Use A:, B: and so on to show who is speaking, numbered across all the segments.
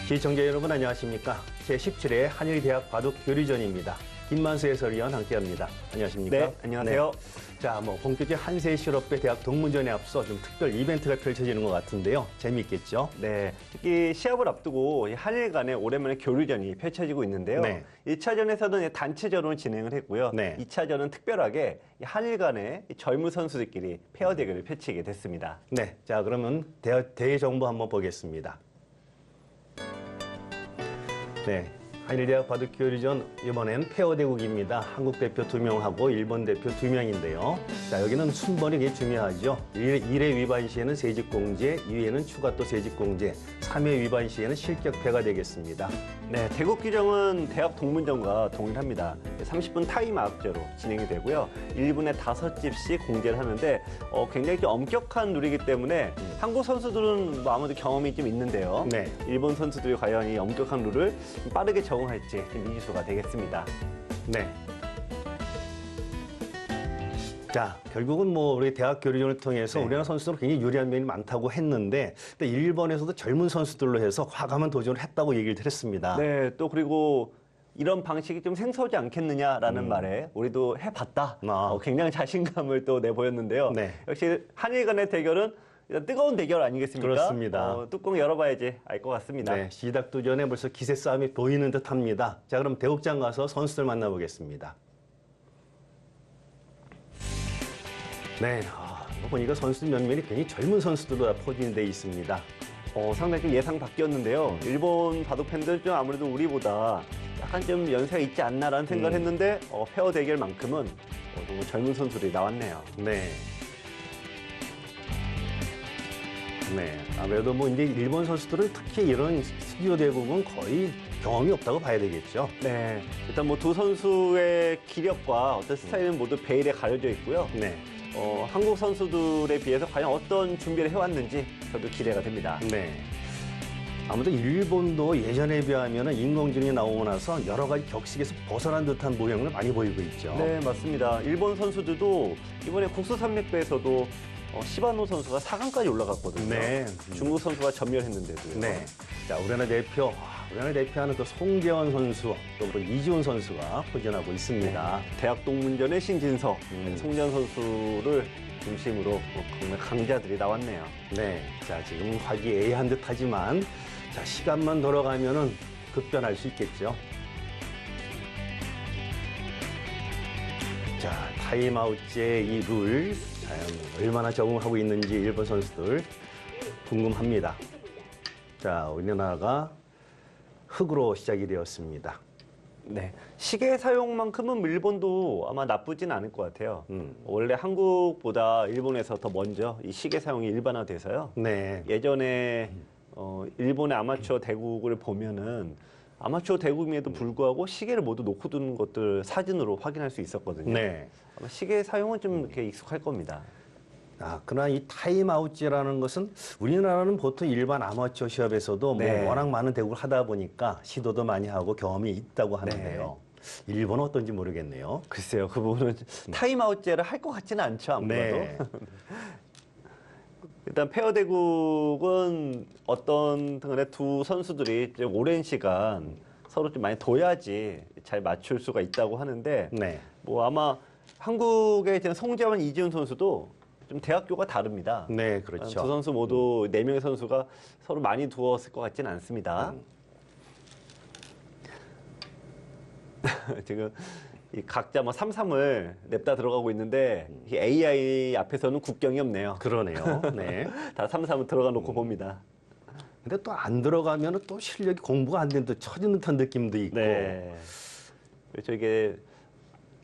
A: 시청자 여러분 안녕하십니까? 제17회 한일대학 바둑 교류전입니다. 김만수 해설위원 함께합니다. 안녕하십니까?
B: 네, 안녕하세요.
A: 네. 자, 본격적인 한세 실업배 대학 동문전에 앞서 좀 특별 이벤트가 펼쳐지는 것 같은데요. 재미있겠죠?
B: 네, 특히 시합을 앞두고 한일 간에 오랜만에 교류전이 펼쳐지고 있는데요.
A: 네.
B: 1차전에서는 단체전으로 진행을 했고요.
A: 네.
B: 2차전은 특별하게 한일 간의 젊은 선수들끼리 페어 대결을 펼치게 됐습니다.
A: 네, 자 그러면 대회 정보 한번 보겠습니다. 네, 한일대학 바둑 교류전 이번엔 페어 대국입니다. 한국 대표 2명하고 일본 대표 2명인데요. 자, 여기는 순번이 되게 중요하죠. 1회 위반 시에는 세직공제, 2회는 추가 또 세직공제, 3회 위반 시에는 실격패가 되겠습니다.
B: 네, 대국 규정은 대학 동문전과 동일합니다. 30분 타임아웃제로 진행이 되고요. 1분에 5집씩 공제를 하는데 굉장히 좀 엄격한 룰이기 때문에 한국 선수들은 뭐 아무래도 경험이 좀 있는데요.
A: 네.
B: 일본 선수들이 과연 이 엄격한 룰을 빠르게 적응할지 좀 미지수가 되겠습니다.
A: 네. 자, 결국은 뭐 우리 대학 교류전을 통해서
B: 네.
A: 우리나라 선수들은 굉장히 유리한 면이 많다고 했는데, 근데 일본에서도 젊은 선수들로 해서 과감한 도전을 했다고 얘기를 들었습니다.
B: 네, 또 그리고 이런 방식이 좀 생소하지 않겠느냐라는 말에 우리도 해봤다. 굉장히 자신감을 또 내보였는데요.
A: 네.
B: 역시 한일 간의 대결은 일단 뜨거운 대결 아니겠습니까?
A: 그렇습니다.
B: 뚜껑 열어봐야지 알 것 같습니다.
A: 네, 시작도 전에 벌써 기세 싸움이 보이는 듯 합니다. 자, 그럼 대국장 가서 선수들 만나보겠습니다. 네, 보니까 선수들 면면이 굉장히 젊은 선수들로 포진되어 있습니다.
B: 상당히 좀 예상 바뀌었는데요. 일본 바둑 팬들 좀 아무래도 우리보다 약간 좀 연세가 있지 않나라는 생각을 했는데 페어 대결만큼은 너무 젊은 선수들이 나왔네요.
A: 네. 네, 아무래도 뭐 이제 일본 선수들은 특히 이런 스튜디오 대국은 거의 경험이 없다고 봐야 되겠죠.
B: 네, 일단 뭐 두 선수의 기력과 어떤 스타일은 모두 베일에 가려져 있고요.
A: 네.
B: 한국 선수들에 비해서 과연 어떤 준비를 해왔는지 저도 기대가 됩니다.
A: 네. 아무래도 일본도 예전에 비하면 인공지능이 나오고 나서 여러 가지 격식에서 벗어난 듯한 모형을 많이 보이고 있죠.
B: 네, 맞습니다. 일본 선수들도 이번에 국수산맥배에서도 시바노 선수가 4강까지 올라갔거든요.
A: 네.
B: 중국 선수가 전멸했는데도요.
A: 네. 자, 우리나라 대표하는 또 송재원 선수, 또 이지훈 선수가 포진하고 있습니다.
B: 대학 동문전의 신진서, 송재원 선수를 중심으로 강자들이 나왔네요.
A: 네. 자, 지금 화기애애한 듯 하지만, 자, 시간만 돌아가면은 급변할 수 있겠죠. 자, 타임아웃제 이 룰, 과연 얼마나 적응하고 있는지 일본 선수들 궁금합니다. 자, 우리나라가 흙으로 시작이 되었습니다.
B: 네, 시계 사용만큼은 일본도 아마 나쁘진 않을 것 같아요. 원래 한국보다 일본에서 더 먼저 이 시계 사용이 일반화돼서요.
A: 네.
B: 예전에 일본의 아마추어 대국을 보면은 아마추어 대국임에도 불구하고 시계를 모두 놓고 두는 것들 사진으로 확인할 수 있었거든요.
A: 네.
B: 아마 시계 사용은 좀 이렇게 익숙할 겁니다.
A: 그러나 이 타임아웃제라는 것은 우리나라는 보통 일반 아마추어 시합에서도
B: 네.
A: 뭐 워낙 많은 대국을 하다 보니까 시도도 많이 하고 경험이 있다고 하는데요. 일본은 어떤지 모르겠네요.
B: 글쎄요, 그 부분은 타임아웃제를 할 것 같지는 않죠, 아무래도.
A: 네.
B: 일단 페어 대국은 어떤 간에 두 선수들이 좀 오랜 시간 서로 좀 많이 둬야지 잘 맞출 수가 있다고 하는데
A: 네.
B: 뭐 아마 한국의 지금 송재원, 이지훈 선수도 좀 대학교가 다릅니다.
A: 네, 그렇죠.
B: 두 선수 모두 4명의 선수가 서로 많이 두었을 것 같지는 않습니다. 지금 이 각자 뭐 3-3을 냅다 들어가고 있는데 이 AI 앞에서는 국경이 없네요.
A: 그러네요. 네.
B: 다 3-3을 들어가 놓고 봅니다.
A: 근데 또 안 들어가면 또 실력이 공부가 안 되는 듯 처진 듯한 느낌도 있고.
B: 네. 그렇죠. 이게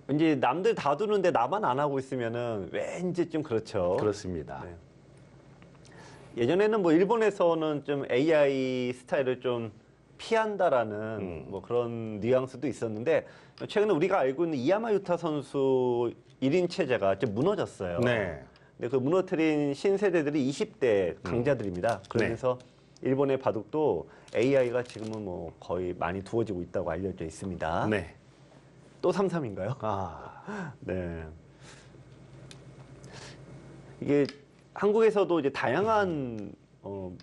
B: 왠지 남들 다 두는데 나만 안 하고 있으면은 왠지 좀 그렇죠.
A: 그렇습니다.
B: 네. 예전에는 뭐 일본에서는 좀 AI 스타일을 좀 피한다라는 뭐 그런 뉘앙스도 있었는데 최근에 우리가 알고 있는 이야마 유타 선수 1인 체제가 좀 무너졌어요.
A: 네.
B: 근데 그 무너뜨린 신세대들이 20대 강자들입니다. 그러면서 일본의 바둑도 AI가 지금은 뭐 거의 많이 두어지고 있다고 알려져 있습니다.
A: 네.
B: 또 3-3인가요? 네. 이게 한국에서도 이제 다양한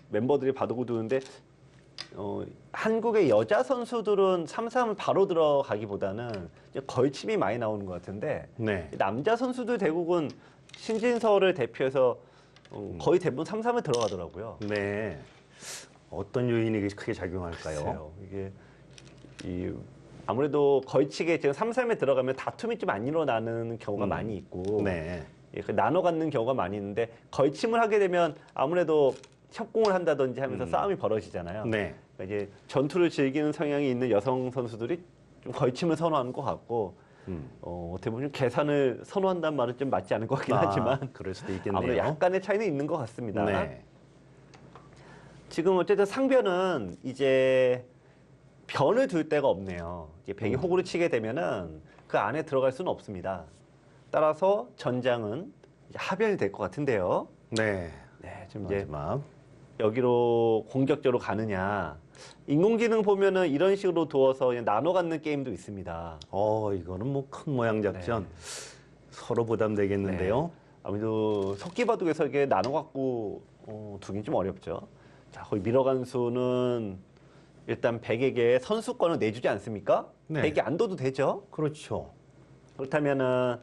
B: 멤버들이 바둑을 두는데 한국의 여자 선수들은 3-3을 바로 들어가기보다는 이제 걸침이 많이 나오는 것 같은데
A: 네.
B: 남자 선수들 대부분 신진서를 대표해서 거의 대부분 3-3을 들어가더라고요.
A: 네. 어떤 요인이 크게 작용할까요?
B: 글쎄요. 아무래도 걸치게 지금 3-3에 들어가면 다툼이 좀 안 일어나는 경우가 많이 있고
A: 네.
B: 나눠 갖는 경우가 많이 있는데 걸침을 하게 되면 아무래도 협공을 한다든지 하면서 싸움이 벌어지잖아요.
A: 네.
B: 그러니까 이제 전투를 즐기는 성향이 있는 여성 선수들이 좀 걸침을 선호하는 것 같고 어떻게 보면 계산을 선호한다는 말은 좀 맞지 않을 것 같긴 하지만
A: 그럴 수도 있겠네요.
B: 아무래도 약간의 차이는 있는 것 같습니다.
A: 네.
B: 지금 어쨌든 상변은 이제 변을 둘 데가 없네요. 이제 백이 호구를 치게 되면은 그 안에 들어갈 수는 없습니다. 따라서 전장은 이제 하변이 될 것 같은데요.
A: 네.
B: 네, 지금 이제
A: 마지막.
B: 여기로 공격적으로 가느냐. 인공지능 보면은 이런 식으로 두어서 그냥 나눠 갖는 게임도 있습니다.
A: 이거는 뭐 큰 모양 작전. 서로 부담되겠는데요.
B: 네. 아무래도 속기바둑에서 이게 나눠 갖고 두긴 좀 어렵죠. 자, 거기 밀어간 수는 일단 백에게 선수권을 내주지 않습니까?
A: 네.
B: 백이 안 둬도 되죠.
A: 그렇죠.
B: 그렇다면은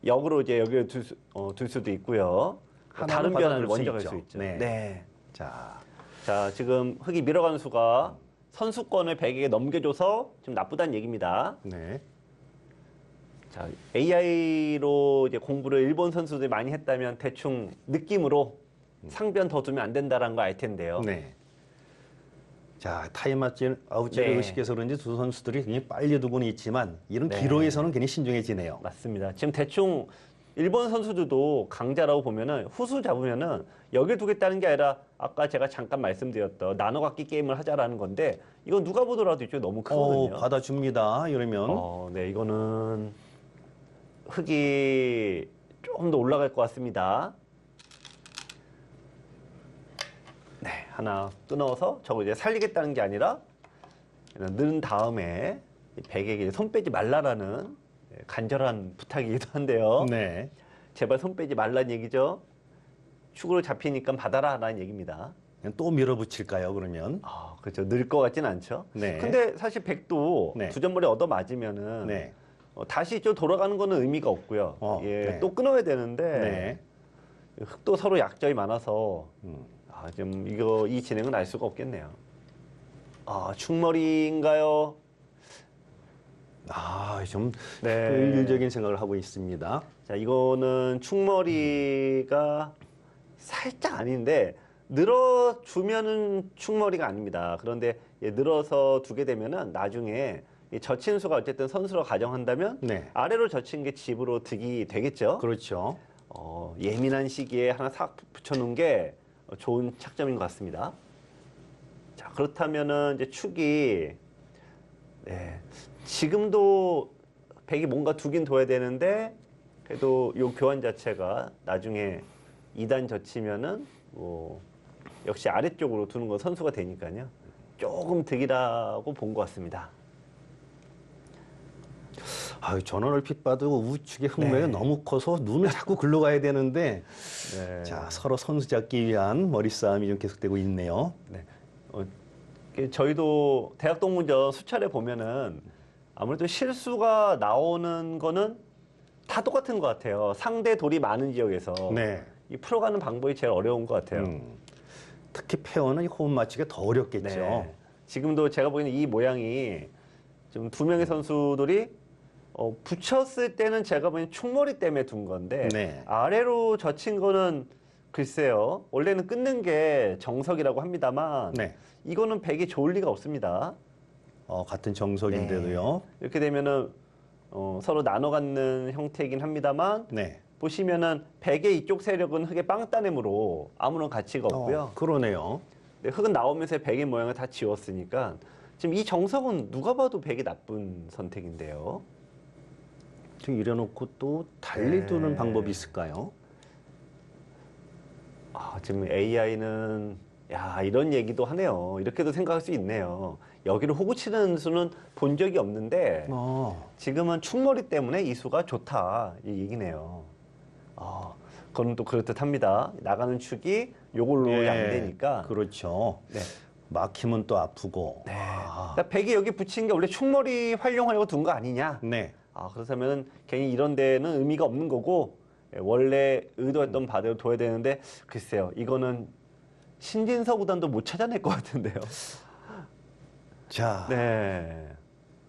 B: 역으로 이제 여기를 둘 수도 있고요. 다른 변화를 먼저 갈 수 있죠.
A: 네.
B: 네.
A: 자,
B: 지금 흑이 밀어간 수가 선수권을 백에게 넘겨줘서 좀 나쁘다는 얘기입니다.
A: 네.
B: 자, AI로 이제 공부를 일본 선수들이 많이 했다면 대충 느낌으로 상변 더 두면 안 된다라는 거 알 텐데요.
A: 네. 자, 타임 아웃제를
B: 네.
A: 의식해서 그런지 두 선수들이 굉장히 빨리 두고는 있지만 이런
B: 네.
A: 기로에서는 괜히 신중해지네요.
B: 맞습니다. 지금 대충 일본 선수들도 강자라고 보면은 후수 잡으면은 여길 두겠다는 게 아니라 아까 제가 잠깐 말씀드렸던 나눠갖기 게임을 하자라는 건데 이건 누가 보더라도 이쪽 너무 크거든요.
A: 받아줍니다. 이러면.
B: 네, 이거는 흑이 좀 더 올라갈 것 같습니다. 네, 하나 끊어서 저거 이제 살리겠다는 게 아니라 넣은 다음에 백에게 손 빼지 말라라는 간절한 부탁이기도 한데요.
A: 네.
B: 제발 손 빼지 말라는 얘기죠. 축으로 잡히니까 받아라라는 얘기입니다.
A: 그냥 또 밀어붙일까요, 그러면?
B: 그렇죠. 늘 것 같진 않죠.
A: 네.
B: 근데 사실 백도
A: 네.
B: 두 점머리 얻어 맞으면은
A: 네.
B: 다시 좀 돌아가는 거는 의미가 없고요.
A: 네.
B: 또 끊어야 되는데
A: 네.
B: 흑도 서로 약점이 많아서 좀 이 진행은 알 수가 없겠네요. 충머리인가요?
A: 좀
B: 네.
A: 효율적인 생각을 하고 있습니다.
B: 자, 이거는 충머리가 살짝 아닌데 늘어주면은 충머리가 아닙니다. 그런데 늘어서 두게 되면은 나중에 이 젖힌 수가 어쨌든 선수로 가정한다면
A: 네.
B: 아래로 젖힌 게 집으로 득이 되겠죠.
A: 그렇죠.
B: 예민한 시기에 하나 싹 붙여놓은 게 좋은 착점인 것 같습니다. 자, 그렇다면은 이제 축이 지금도 백이 뭔가 두긴 둬야 되는데 그래도 요 교환 자체가 나중에 2단 젖히면은 역시 아래쪽으로 두는 건 선수가 되니까요. 조금 득이라고 본 것 같습니다.
A: 저는 얼핏 봐도 우측의 흑매가
B: 네.
A: 너무 커서 눈을 자꾸 글러가야 되는데
B: 네.
A: 자, 서로 선수 잡기 위한 머리 싸움이 좀 계속되고 있네요.
B: 네. 저희도 대학 동문전 수차례 보면은 아무래도 실수가 나오는 거는 다 똑같은 것 같아요. 상대 돌이 많은 지역에서
A: 네.
B: 이 풀어가는 방법이 제일 어려운 것 같아요.
A: 특히 페어는 이 호흡 맞추기가 더 어렵겠죠.
B: 네. 지금도 제가 보기에는 이 모양이 좀 두 명의 선수들이 붙였을 때는 제가 보기엔 충머리 때문에 둔 건데
A: 네.
B: 아래로 젖힌 거는 글쎄요. 원래는 끊는 게 정석이라고 합니다만
A: 네.
B: 이거는 백이 좋을 리가 없습니다.
A: 같은 정석인데도요.
B: 이렇게 되면은 서로 나눠 갖는 형태이긴 합니다만
A: 네.
B: 보시면은 백의 이쪽 세력은 흑의 빵따냄으로 아무런 가치가 없고요.
A: 그러네요.
B: 네, 흑은 나오면서 백의 모양을 다 지웠으니까 지금 이 정석은 누가 봐도 백이 나쁜 선택인데요.
A: 지금 이래놓고 또 달리 두는
B: 네.
A: 방법이 있을까요?
B: 지금 AI는 이런 얘기도 하네요. 이렇게도 생각할 수 있네요. 여기를 호구 치는 수는 본 적이 없는데 지금은 충머리 때문에 이 수가 좋다 이 얘기네요. 그건 또 그렇듯합니다. 나가는 축이 요걸로 안 되니까.
A: 그렇죠.
B: 네.
A: 막히면 또 아프고.
B: 네.
A: 아,
B: 그러니까 백이 여기 붙인 게 원래 충머리 활용하려고 둔 거 아니냐?
A: 네.
B: 그렇다면 괜히 이런 데는 의미가 없는 거고 원래 의도했던 바대로 둬야 되는데 글쎄요. 이거는 신진서 구단도 못 찾아낼 것 같은데요.
A: 자,
B: 네.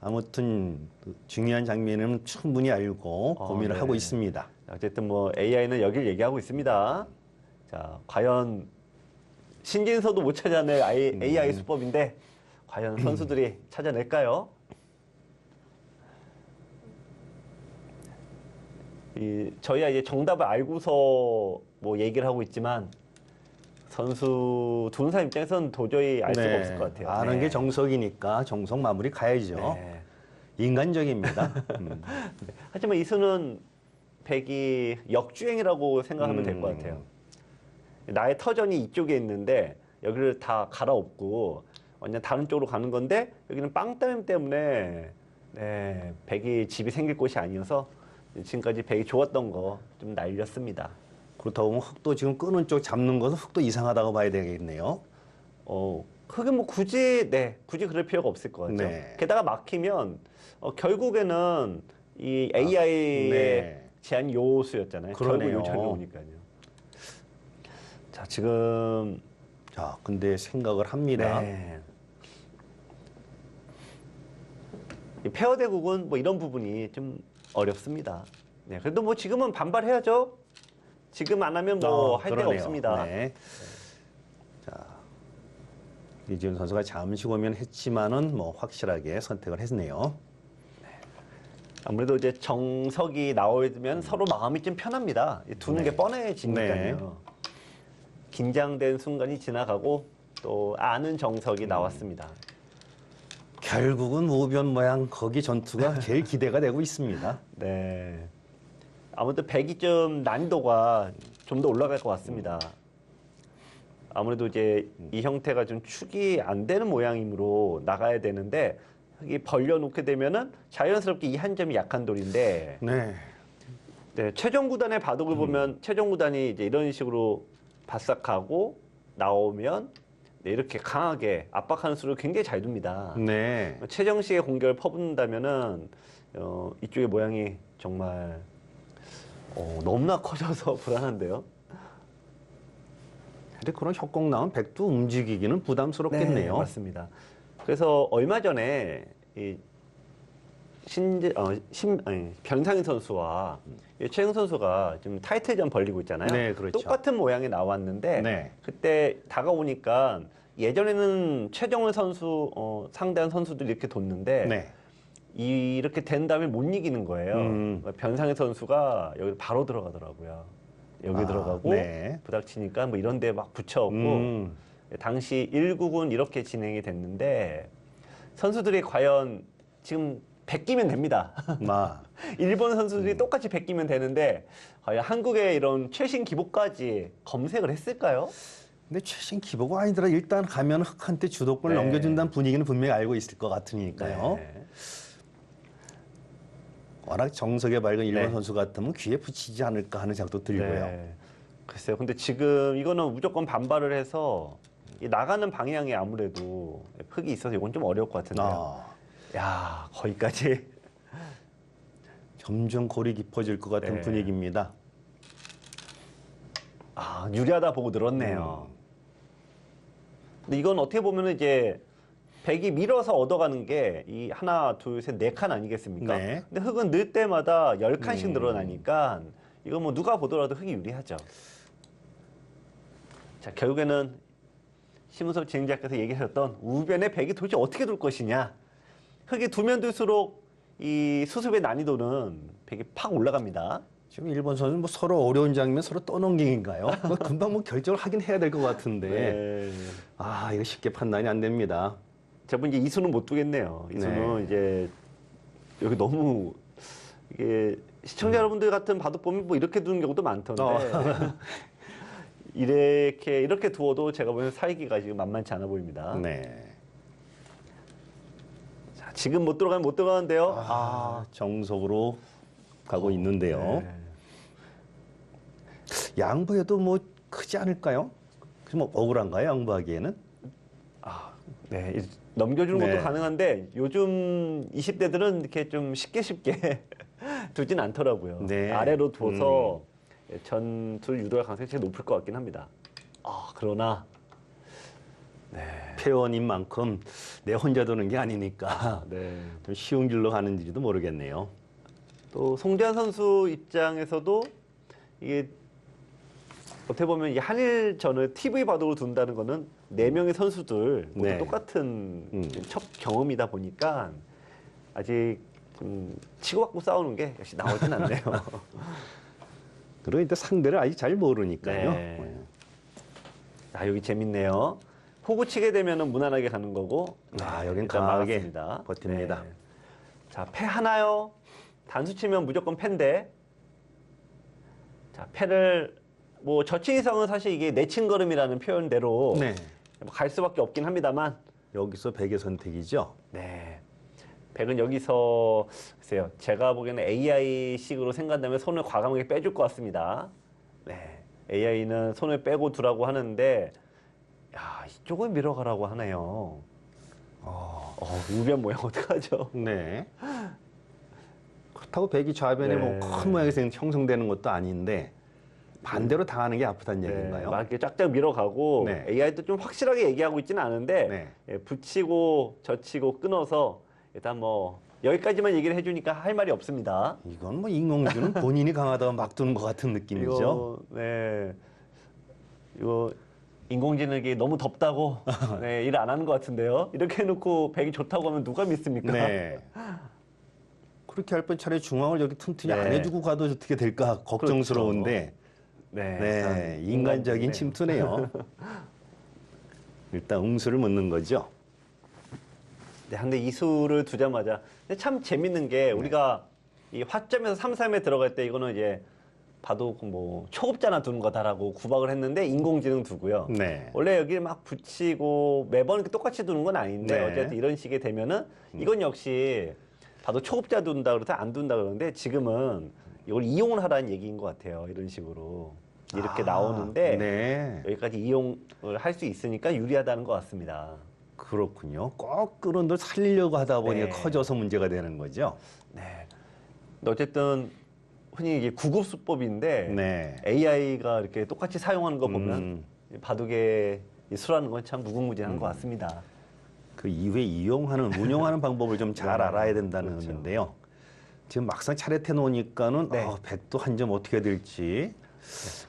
A: 아무튼 중요한 장면은 충분히 알고 고민을
B: 네.
A: 하고 있습니다.
B: 어쨌든 뭐 AI는 여길 얘기하고 있습니다. 자, 과연 신진서도 못 찾아낼 AI 수법인데 과연 선수들이 찾아낼까요? 저희가 이제 정답을 알고서 뭐 얘기를 하고 있지만 선수 두는 사람 입장에서는 도저히 알 수가 없을 것 같아요.
A: 아는
B: 네.
A: 게 정석이니까 정석 마무리 가야죠.
B: 네.
A: 인간적입니다.
B: 하지만 이수는 백이 역주행이라고 생각하면 될 것 같아요. 나의 터전이 이쪽에 있는데 여기를 다 갈아엎고 완전 다른 쪽으로 가는 건데 여기는 빵따임 때문에 네, 백이 집이 생길 곳이 아니어서 지금까지 백이 좋았던 거 좀 날렸습니다.
A: 그렇다고 보면 흙도 지금 끄는 쪽 잡는 것은 흙도 이상하다고 봐야 되겠네요.
B: 흙은 뭐 굳이 그럴 필요가 없을 것 같죠.
A: 네.
B: 게다가 막히면 결국에는 이 AI의
A: 네.
B: 제한 요소였잖아요.
A: 그러네요.
B: 결국 요청이 오니까요. 자, 지금
A: 자, 근데 생각을 합니다.
B: 네. 이 페어 대국은 뭐 이런 부분이 좀 어렵습니다. 네, 그래도 뭐 지금은 반발해야죠. 지금 안 하면 뭐 할 데가
A: 그러네요.
B: 없습니다.
A: 네. 자, 이지훈 선수가 잠시 고민했지만은 뭐 확실하게 선택을 했네요.
B: 아무래도 이제 정석이 나오면 서로 마음이 좀 편합니다. 두는 게 뻔해지니까요. 긴장된 순간이 지나가고 또 아는 정석이 나왔습니다.
A: 결국은 우변 모양 거기 전투가 제일 기대가 되고 있습니다.
B: 네. 아무튼 백이 좀 난이도가 좀 더 올라갈 것 같습니다. 아무래도 이제 이 형태가 좀 축이 안 되는 모양이므로 나가야 되는데 여기 벌려놓게 되면은 자연스럽게 이 한 점이 약한 돌인데
A: 네.
B: 네, 최종 구단의 바둑을 보면 최종 구단이 이제 이런 식으로 바싹하고 나오면 네, 이렇게 강하게 압박하는 수를 굉장히 잘 둡니다.
A: 네.
B: 최정식의 공격을 퍼붓는다면은 이쪽의 모양이 정말 너무나 커져서 불안한데요.
A: 근데 그런 협공 나온 백도 움직이기는 부담스럽겠네요.
B: 네, 맞습니다. 그래서 얼마 전에 이 변상인 선수와 최영 선수가 지금 타이틀전 벌리고 있잖아요.
A: 네, 그렇죠.
B: 똑같은 모양이 나왔는데
A: 네.
B: 그때 다가오니까 예전에는 최정훈 선수 상대한 선수들이 이렇게 뒀는데
A: 네.
B: 이렇게 된 다음에 못 이기는 거예요. 변상인 선수가 여기 바로 들어가더라고요. 여기 들어가고
A: 네.
B: 부닥치니까 뭐 이런 데 막 붙여갖고 당시 1국은 이렇게 진행이 됐는데 선수들이 과연 지금 100기면 됩니다. 일본 선수들이 똑같이 100기면 되는데 과연 한국의 이런 최신 기복까지 검색을 했을까요?
A: 근데 최신 기복은 아니더라. 일단 가면 흑한테 주도권을
B: 네.
A: 넘겨준다는 분위기는 분명히 알고 있을 것 같으니까요.
B: 네.
A: 워낙 정석에 밝은 일본
B: 네.
A: 선수 같으면 귀에 붙이지 않을까 하는 생각도 들고요.
B: 네. 글쎄요. 근데 지금 이거는 무조건 반발을 해서 이 나가는 방향에 아무래도 흙이 있어서 이건 좀 어려울 것 같은데요. 야, 거기까지.
A: 점점 골이 깊어질 것 같은
B: 네.
A: 분위기입니다.
B: 유리하다 보고 늘었네요. 근데 이건 어떻게 보면 이제 백이 밀어서 얻어가는 게 이 하나, 둘, 셋, 네 칸 아니겠습니까?
A: 네.
B: 근데 흙은 늘 때마다 10칸씩 늘어나니까 이거 뭐 누가 보더라도 흙이 유리하죠. 자, 결국에는 심은섭 진행자께서 얘기하셨던 우변의 백이 도대체 어떻게 둘 것이냐. 흙이 두면 둘수록 이 수습의 난이도는 백이 팍 올라갑니다.
A: 지금 일본 선수는 뭐 서로 어려운 장면 서로 떠넘기기인가요? 뭐 금방 뭐 결정을 하긴 해야 될 것 같은데.
B: 네.
A: 이거 쉽게 판단이 안 됩니다.
B: 저분 이제 이수는 못 두겠네요. 이수는 이제 여기 너무 이게 시청자 여러분들 같은 바둑 보면 뭐 이렇게 두는 경우도 많던데 이렇게 두어도 제가 보기엔 살기가 지금 만만치 않아 보입니다.
A: 네.
B: 자, 지금 못 들어가면 못 들어가는데요.
A: 정석으로 가고 있는데요.
B: 네.
A: 양보해도 뭐 크지 않을까요? 뭐 억울한가요? 양보하기에는?
B: 네, 넘겨주는
A: 네.
B: 것도 가능한데 요즘 20대들은 이렇게 좀 쉽게 두진 않더라고요.
A: 네.
B: 아래로 둬서 전투를 유도할 가능성이 제일 높을 것 같긴 합니다. 그러나
A: 페어인 만큼 내 혼자 도는 게 아니니까
B: 네.
A: 좀 쉬운 길로 가는지도 모르겠네요.
B: 또 송재환 선수 입장에서도 이게 어떻게 보면 이 한일전을 TV 바둑으로 둔다는 거는 4명의 선수들 모두
A: 네.
B: 똑같은 첫 경험이다 보니까 아직 좀 치고받고 싸우는 게 역시 나오진 않네요.
A: 그리고 일단 상대를 아직 잘 모르니까요.
B: 네. 여기 재밌네요. 호구 치게 되면 무난하게 가는 거고.
A: 여긴
B: 일단
A: 강하게
B: 막았습니다.
A: 버팁니다.
B: 네. 자, 패 하나요? 단수 치면 무조건 패인데. 자, 패를 뭐 저치 이상은 사실 이게 내친 걸음이라는 표현대로
A: 네.
B: 뭐갈 수밖에 없긴 합니다만.
A: 여기서 백의 선택이죠.
B: 네. 백은 여기서 글쎄요. 제가 보기에는 AI식으로 생각한다면 손을 과감하게 빼줄 것 같습니다. 네. AI는 손을 빼고 두라고 하는데 이쪽을 밀어가라고 하네요. 우변 모양 어떡하죠?
A: 네. 그렇다고 백이 좌변에
B: 네.
A: 뭐 큰 모양에서 형성되는 것도 아닌데 반대로 당하는 게 아프다는 얘기인가요?
B: 막 이렇게 쫙쫙 밀어가고
A: 네.
B: AI도 좀 확실하게 얘기하고 있지는 않은데
A: 네.
B: 붙이고 젖히고 끊어서 일단 뭐 여기까지만 얘기를 해주니까 할 말이 없습니다.
A: 이건 뭐 인공지능 본인이 강하다고 막 두는 것 같은 느낌이죠.
B: 이거 인공지능이 너무 덥다고 일 안 하는 것 같은데요. 이렇게 해놓고 백이 좋다고 하면 누가 믿습니까?
A: 네. 그렇게 할 뻔 차라리 중앙을 여기 튼튼히
B: 네.
A: 안 해주고 가도 어떻게 될까 걱정스러운데 네, 인간적인 침투네요. 일단 응수를 묻는 거죠.
B: 네, 근데 이 수를 두자마자 근데 참 재밌는 게 우리가 이 화점에서 3-3에 들어갈 때 이거는 이제 봐도 뭐 초급자나 두는 거다라고 구박을 했는데 인공지능 두고요.
A: 네.
B: 원래 여기를 막 붙이고 매번 이렇게 똑같이 두는 건 아닌데
A: 네.
B: 어쨌든 이런 식이 되면은 이건 역시 봐도 초급자 둔다 그래서 안 둔다 그러는데 지금은 이걸 이용을 하라는 얘기인 것 같아요. 이런 식으로 이렇게 나오는데
A: 네.
B: 여기까지 이용을 할 수 있으니까 유리하다는 것 같습니다.
A: 그렇군요. 꼭 그런 걸 살리려고 하다 보니
B: 네.
A: 커져서 문제가 되는 거죠.
B: 네. 근데 어쨌든 흔히 이게 구급수법인데
A: 네.
B: AI가 이렇게 똑같이 사용하는 거 보면 바둑의 이 수라는 건 참 무궁무진한 것 같습니다.
A: 그 이후에 이용하는, 운용하는 방법을 좀 잘
B: 네.
A: 알아야 된다는
B: 그렇죠.
A: 건데요. 지금 막상 차례해 놓으니까는
B: 네.
A: 백도 한 점 어떻게 될지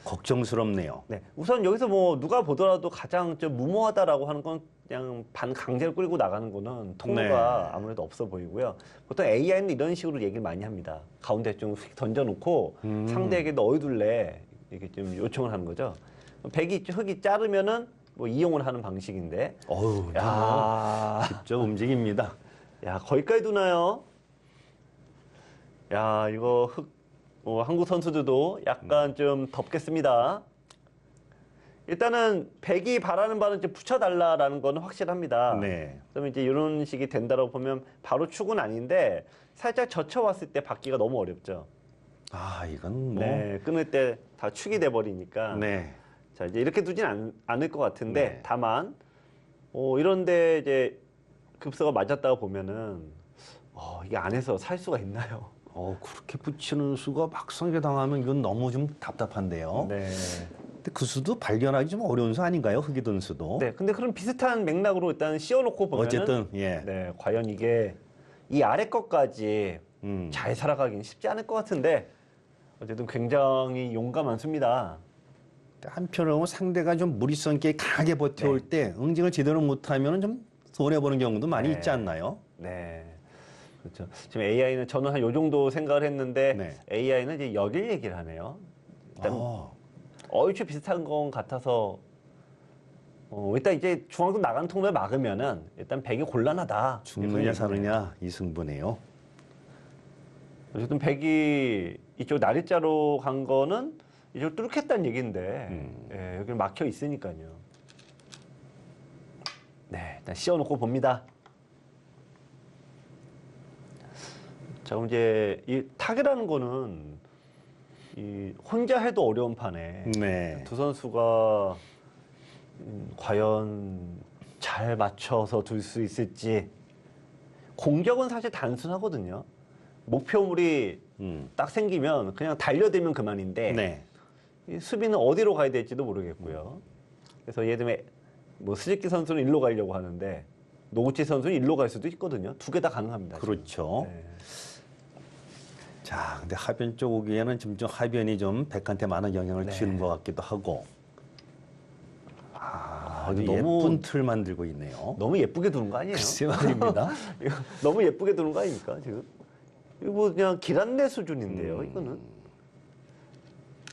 A: 걱정스럽네요.
B: 네. 우선 여기서 뭐 누가 보더라도 가장 좀 무모하다라고 하는 건 그냥 반강제로 끌고 나가는 거는 통로가
A: 네.
B: 아무래도 없어 보이고요. 보통 AI는 이런 식으로 얘기를 많이 합니다. 가운데 좀 휙 던져놓고 상대에게 넣어둘래 이렇게 좀 요청을 하는 거죠. 백이 흙이 자르면은 뭐 이용을 하는 방식인데.
A: 어우,
B: 야,
A: 직접 움직입니다.
B: 야 거기까지 두나요? 야 이거 한국 선수들도 약간 좀 덥겠습니다. 일단은 백이 바라는 바는 이제 붙여달라라는 건 확실합니다.
A: 네.
B: 그러면 이제 이런 식이 된다고 보면 바로 축은 아닌데 살짝 젖혀왔을 때 받기가 너무 어렵죠.
A: 이건 뭐.
B: 네, 끊을 때 다 축이 돼 버리니까.
A: 네.
B: 자 이제 이렇게 두진 않을 것 같은데
A: 네.
B: 다만 이런데 이제 급소가 맞았다고 보면은 이게 안에서 살 수가 있나요?
A: 그렇게 붙이는 수가 막상하게 당하면 이건 너무 좀 답답한데요.
B: 네.
A: 근데 그 수도 발견하기 좀 어려운 수 아닌가요? 흙이 든 수도.
B: 네, 근데 그런 비슷한 맥락으로 일단 씌워놓고 보면은
A: 어쨌든 예.
B: 네, 과연 이게 이 아래 것까지
A: 음.
B: 잘 살아가긴 쉽지 않을 것 같은데 어쨌든 굉장히 용감한 수입니다.
A: 한편으로는 상대가 좀 무리성 있게 강하게 버텨올 때 응징을 제대로 못하면 좀 손해보는 경우도 많이
B: 네.
A: 있지 않나요?
B: 네, 그렇죠. 지금 AI는 저는 한 요 정도 생각을 했는데
A: 네.
B: AI는 이제 여길 얘기를 하네요. 일단 얼추 비슷한 건 같아서 일단 이제 중앙선 나가는 통로에 막으면은 일단 백이 곤란하다.
A: 죽느냐 사느냐 이 승부네요.
B: 어쨌든 백이 이쪽 나리자로 간 거는 이쪽 뚫겠다는 얘기인데 예, 여기 막혀 있으니까요. 네, 일단 씌워놓고 봅니다. 자, 그럼 이제 이 타기라는 거는 이 혼자 해도 어려운 판에
A: 네.
B: 두 선수가 과연 잘 맞춰서 둘 수 있을지. 공격은 사실 단순하거든요. 목표물이 딱 생기면 그냥 달려들면 그만인데
A: 네.
B: 이 수비는 어디로 가야 될지도 모르겠고요. 그래서 예를 들면 뭐 스즈키 선수는 일로 가려고 하는데 노구치 선수는 일로 갈 수도 있거든요. 두 개 다 가능합니다.
A: 그렇죠.
B: 네.
A: 자, 근데 하변 쪽 오기에는 지금 좀 하변이 좀 백한테 많은 영향을
B: 네.
A: 주는 것 같기도 하고. 아주
B: 너무-
A: 예쁜 틀 만들고 있네요.
B: 너무 예쁘게 두는 거 아니에요?
A: 글쎄 말입니다.
B: 이거 너무 예쁘게 두는 거 아닙니까 지금? 이거 뭐 그냥 길안내 수준인데요. 이거는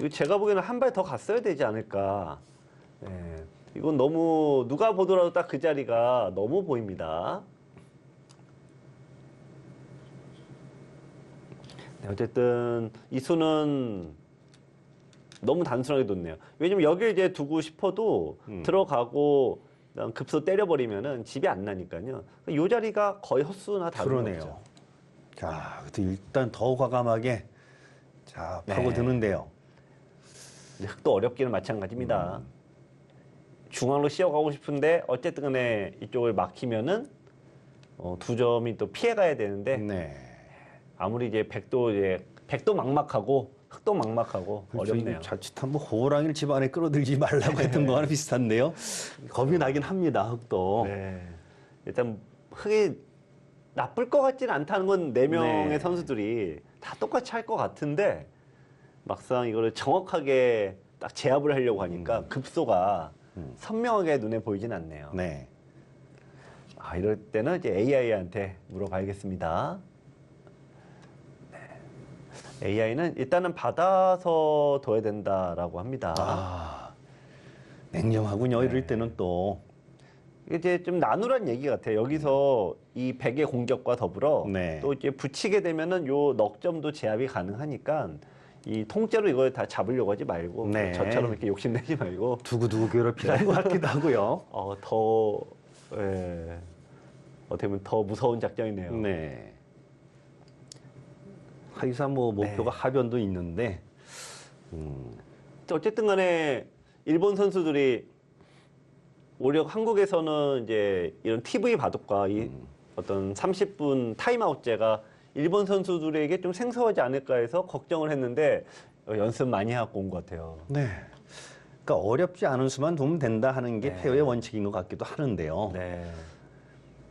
B: 이거 제가 보기에는 한 발 더 갔어야 되지 않을까. 네. 이건 너무 누가 보더라도 딱 그 자리가 너무 보입니다. 네, 어쨌든 이 수는 너무 단순하게 뒀네요. 왜냐면 여기 이제 두고 싶어도 들어가고 그다음 급소 때려버리면은 집이 안 나니까요. 이 자리가 거의 헛수나 다름이
A: 그러네요.
B: 없죠.
A: 자, 그래도 일단 더 과감하게 자 파고드는데요.
B: 이제 흑도 어렵기는 마찬가지입니다. 중앙으로 씌어가고 싶은데 어쨌든 간에 이쪽을 막히면은 두 점이 또 피해가야 되는데
A: 네.
B: 아무리 이제 백도 막막하고 흑도 막막하고 어렵네요.
A: 자칫한 뭐 호랑이를 집 안에 끌어들이지 말라고 했던 거랑 비슷한데요. 겁이 나긴 합니다. 흑도.
B: 네. 일단 흑이 나쁠 것 같지는 않다는 건 네 명의
A: 네.
B: 선수들이 다 똑같이 할 것 같은데 막상 이거를 정확하게 딱 제압을 하려고 하니까 급소가 선명하게 눈에 보이진 않네요.
A: 네.
B: 아, 이럴 때는 이제 AI한테 물어봐야겠습니다. AI는 일단은 받아서 둬야 된다라고 합니다.
A: 아, 냉정하군요. 이럴 때는 또.
B: 이게 이제 좀 나누란 얘기 같아요. 여기서 이 100의 공격과 더불어
A: 네.
B: 또 이제 붙이게 되면은 요 넉점도 제압이 가능하니까 이 통째로 이걸 다 잡으려고 하지 말고
A: 네.
B: 저처럼 이렇게 욕심내지 말고
A: 두고두고 괴롭히는 것 같기도 하고요.
B: 어떻게 보면 더 무서운 작전이네요.
A: 네. 하기사 뭐 목표가 하변도 있는데
B: 어쨌든 간에 일본 선수들이 오히려 한국에서는 이제 이런 TV 바둑과 이 어떤 30분 타임아웃제가 일본 선수들에게 좀 생소하지 않을까 해서 걱정을 했는데 연습 많이 하고 온 것 같아요.
A: 네. 그러니까 어렵지 않은 수만 두면 된다 하는 게
B: 네.
A: 페어의 원칙인 것 같기도 하는데요.
B: 네.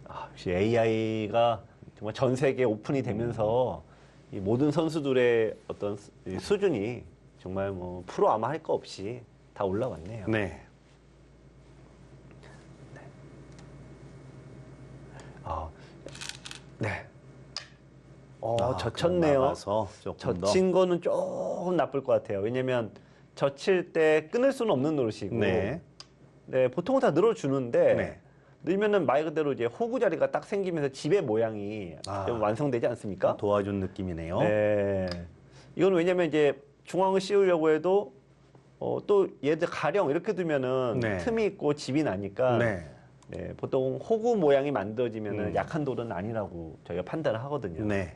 B: 아, 역시 AI가 정말 전 세계에 오픈이 되면서 이 모든 선수들의 어떤 수준이 정말 뭐 프로 아마 할 거 없이 다 올라왔네요.
A: 네.
B: 아, 네.
A: 아,
B: 젖혔네요.
A: 나가서 조금 더.
B: 젖힌 거는 조금 나쁠 것 같아요. 왜냐면 젖힐 때 끊을 수는 없는 노릇이고,
A: 네.
B: 네, 보통은 다 늘어주는데
A: 네.
B: 늘면은 말 그대로 이제 호구 자리가 딱 생기면서 집의 모양이
A: 아.
B: 좀 완성되지 않습니까?
A: 도와준 느낌이네요.
B: 네. 이건 왜냐면 이제 중앙을 씌우려고 해도 또 얘들 가령 이렇게 두면은
A: 네.
B: 틈이 있고 집이 나니까
A: 네.
B: 네, 보통 호구 모양이 만들어지면은 약한 돌은 아니라고 저희가 판단을 하거든요.
A: 네.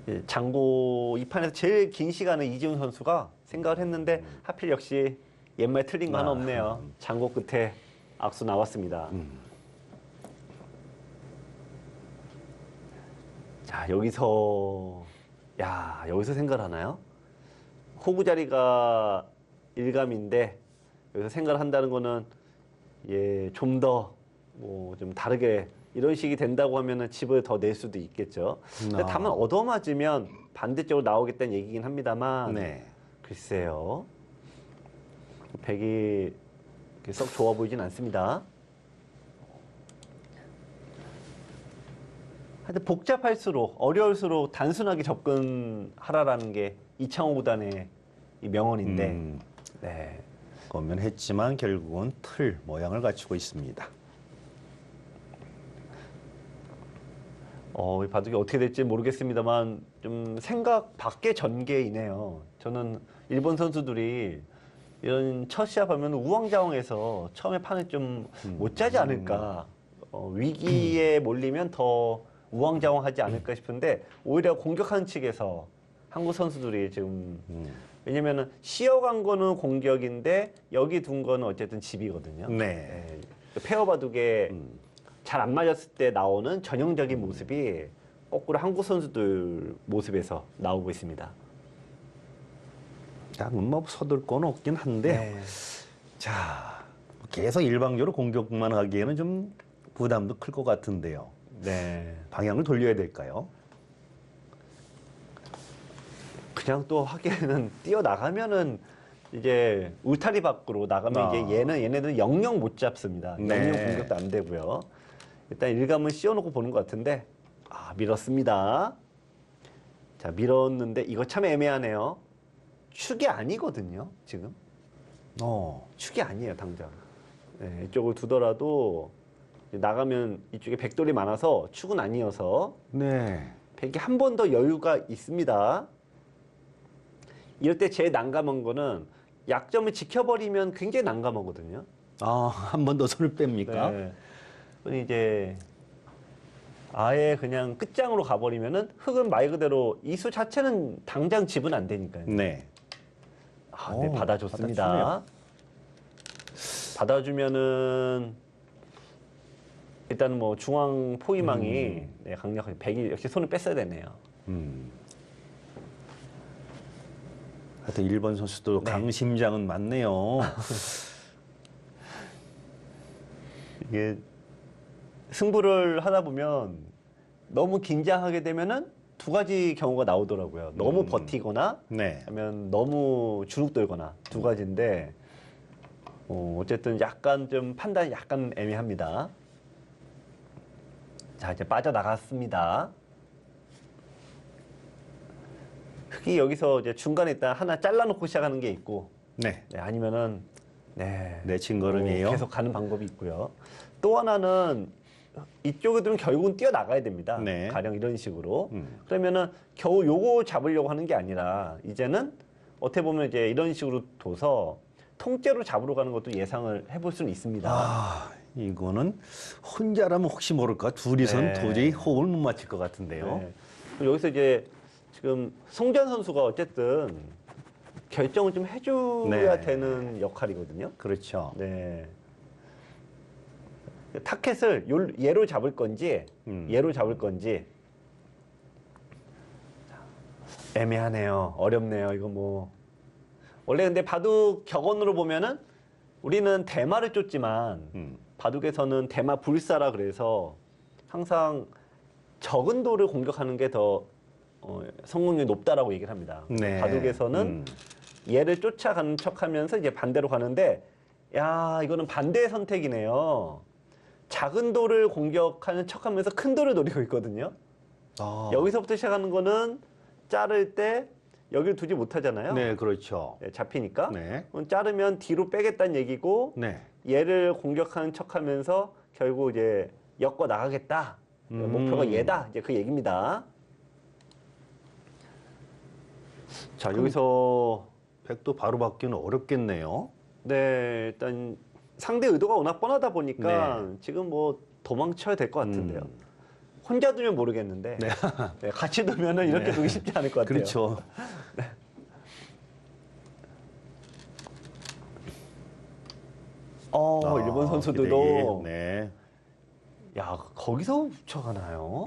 B: 예, 장고 이 판에서 제일 긴 시간을 이지훈 선수가 생각을 했는데 하필 역시 옛말 틀린 거 하나 없네요. 장고 끝에 악수 나왔습니다. 자, 여기서 생각을 하나요? 호구 자리가 일감인데 여기서 생각을 한다는 거는 좀 더 뭐 좀 다르게 이런 식이 된다고 하면은 집을 더 낼 수도 있겠죠. 근데 다만 얻어맞으면 반대쪽으로 나오겠다는 얘기긴 합니다만
A: 네.
B: 글쎄요. 백이 썩 좋아 보이진 않습니다. 하여튼 복잡할수록 어려울수록 단순하게 접근하라라는 게 이창호 구단의 이 명언인데 네.
A: 고민했지만 결국은 틀 모양을 갖추고 있습니다.
B: 이 바둑이 어떻게 될지 모르겠습니다만 좀 생각 밖의 전개이네요. 저는 일본 선수들이 이런 첫 시합하면 우왕좌왕해서 처음에 판을 좀 못 짜지 않을까. 위기에 몰리면 더 우왕좌왕하지 않을까 싶은데 오히려 공격하는 측에서 한국 선수들이 지금 왜냐면은 씌어간 거는 공격인데 여기 둔 거는 어쨌든 집이거든요.
A: 네.
B: 페어 바둑에 잘 안 맞았을 때 나오는 전형적인 모습이 거꾸로 한국 선수들 모습에서 나오고 있습니다.
A: 뭐 서둘 건 없긴 한데 자 계속 일방적으로 공격만 하기에는 좀 부담도 클 것 같은데요.
B: 네.
A: 방향을 돌려야 될까요?
B: 그냥 또 하기에는 뛰어나가면은 이제 울타리 밖으로 나가면 이제 얘네들은 영영 못 잡습니다.
A: 네.
B: 영영 공격도 안 되고요. 일단 일감은 씌워놓고 보는 것 같은데 밀었습니다. 자, 밀었는데 이거 참 애매하네요. 축이 아니거든요, 지금. 축이 아니에요, 당장. 네, 이쪽을 두더라도 나가면 이쪽에 백돌이 많아서 축은 아니어서
A: 네.
B: 백이 한 번 더 여유가 있습니다. 이럴 때 제일 난감한 거는 약점을 지켜버리면 굉장히 난감하거든요.
A: 한 번 더 손을 뺍니까?
B: 네. 그럼 이제 아예 그냥 끝장으로 가버리면은 흙은 말 그대로 이 수 자체는 당장 집은 안 되니까요.
A: 네.
B: 네, 받아줬습니다. 받아주면은 일단 뭐 중앙 포위망이 네, 강력하게 백이 역시 손을 뺐어야 되네요.
A: 하여튼 일본 선수도 강심장은 많네요.
B: 이게 승부를 하다 보면 너무 긴장하게 되면은 두 가지 경우가 나오더라고요. 너무 버티거나
A: 네.
B: 아니면 너무 주눅 들거나 두 가지인데 어쨌든 약간 좀 판단이 약간 애매합니다. 자, 이제 빠져나갔습니다. 흙이 여기서 이제 중간에 일단 하나 잘라놓고 시작하는 게 있고
A: 네.
B: 네, 아니면은
A: 내친 걸음이에요.
B: 계속 가는 방법이 있고요. 또 하나는 이쪽에 들면 결국은 뛰어나가야 됩니다.
A: 네.
B: 가령 이런 식으로. 그러면은 겨우 요거 잡으려고 하는 게 아니라 이제는 어떻게 보면 이제 이런 식으로 둬서 통째로 잡으러 가는 것도 예상을 해볼 수는 있습니다.
A: 이거는 혼자라면 혹시 모를까 둘이선
B: 네.
A: 도저히 호흡을 못 맞출 것 같은데요.
B: 네. 그리고 여기서 이제 지금 송전 선수가 어쨌든 결정을 좀 해줘야
A: 네.
B: 되는 역할이거든요.
A: 그렇죠.
B: 네. 타켓을 얘로 잡을 건지 얘로 잡을 건지 애매하네요. 어렵네요. 이거 뭐 원래 근데 바둑 격언으로 보면은 우리는 대마를 쫓지만 바둑에서는 대마 불사라 그래서 항상 적은 돌을 공격하는 게 더 성공률이 높다라고 얘기를 합니다.
A: 네.
B: 바둑에서는 얘를 쫓아가는 척하면서 이제 반대로 가는데 야 이거는 반대의 선택이네요. 작은 돌을 공격하는 척하면서 큰 돌을 노리고 있거든요. 여기서부터 시작하는 거는 자를 때 여기를 두지 못하잖아요.
A: 네, 그렇죠.
B: 네, 잡히니까.
A: 네.
B: 그럼 자르면 뒤로 빼겠다는 얘기고
A: 네.
B: 얘를 공격하는 척하면서 결국 이제 엮어 나가겠다. 목표가 얘다. 이제 그 얘기입니다. 자 여기서
A: 백도 바로 받기는 어렵겠네요.
B: 네 일단 상대 의도가 워낙 뻔하다 보니까 지금 뭐 도망쳐야 될 것 같은데요. 혼자 두면 모르겠는데 네, 같이 두면은 이렇게 두기 쉽지 않을 것 같아요.
A: 그렇죠.
B: 일본 선수들도
A: 네.
B: 야 거기서 붙여가나요?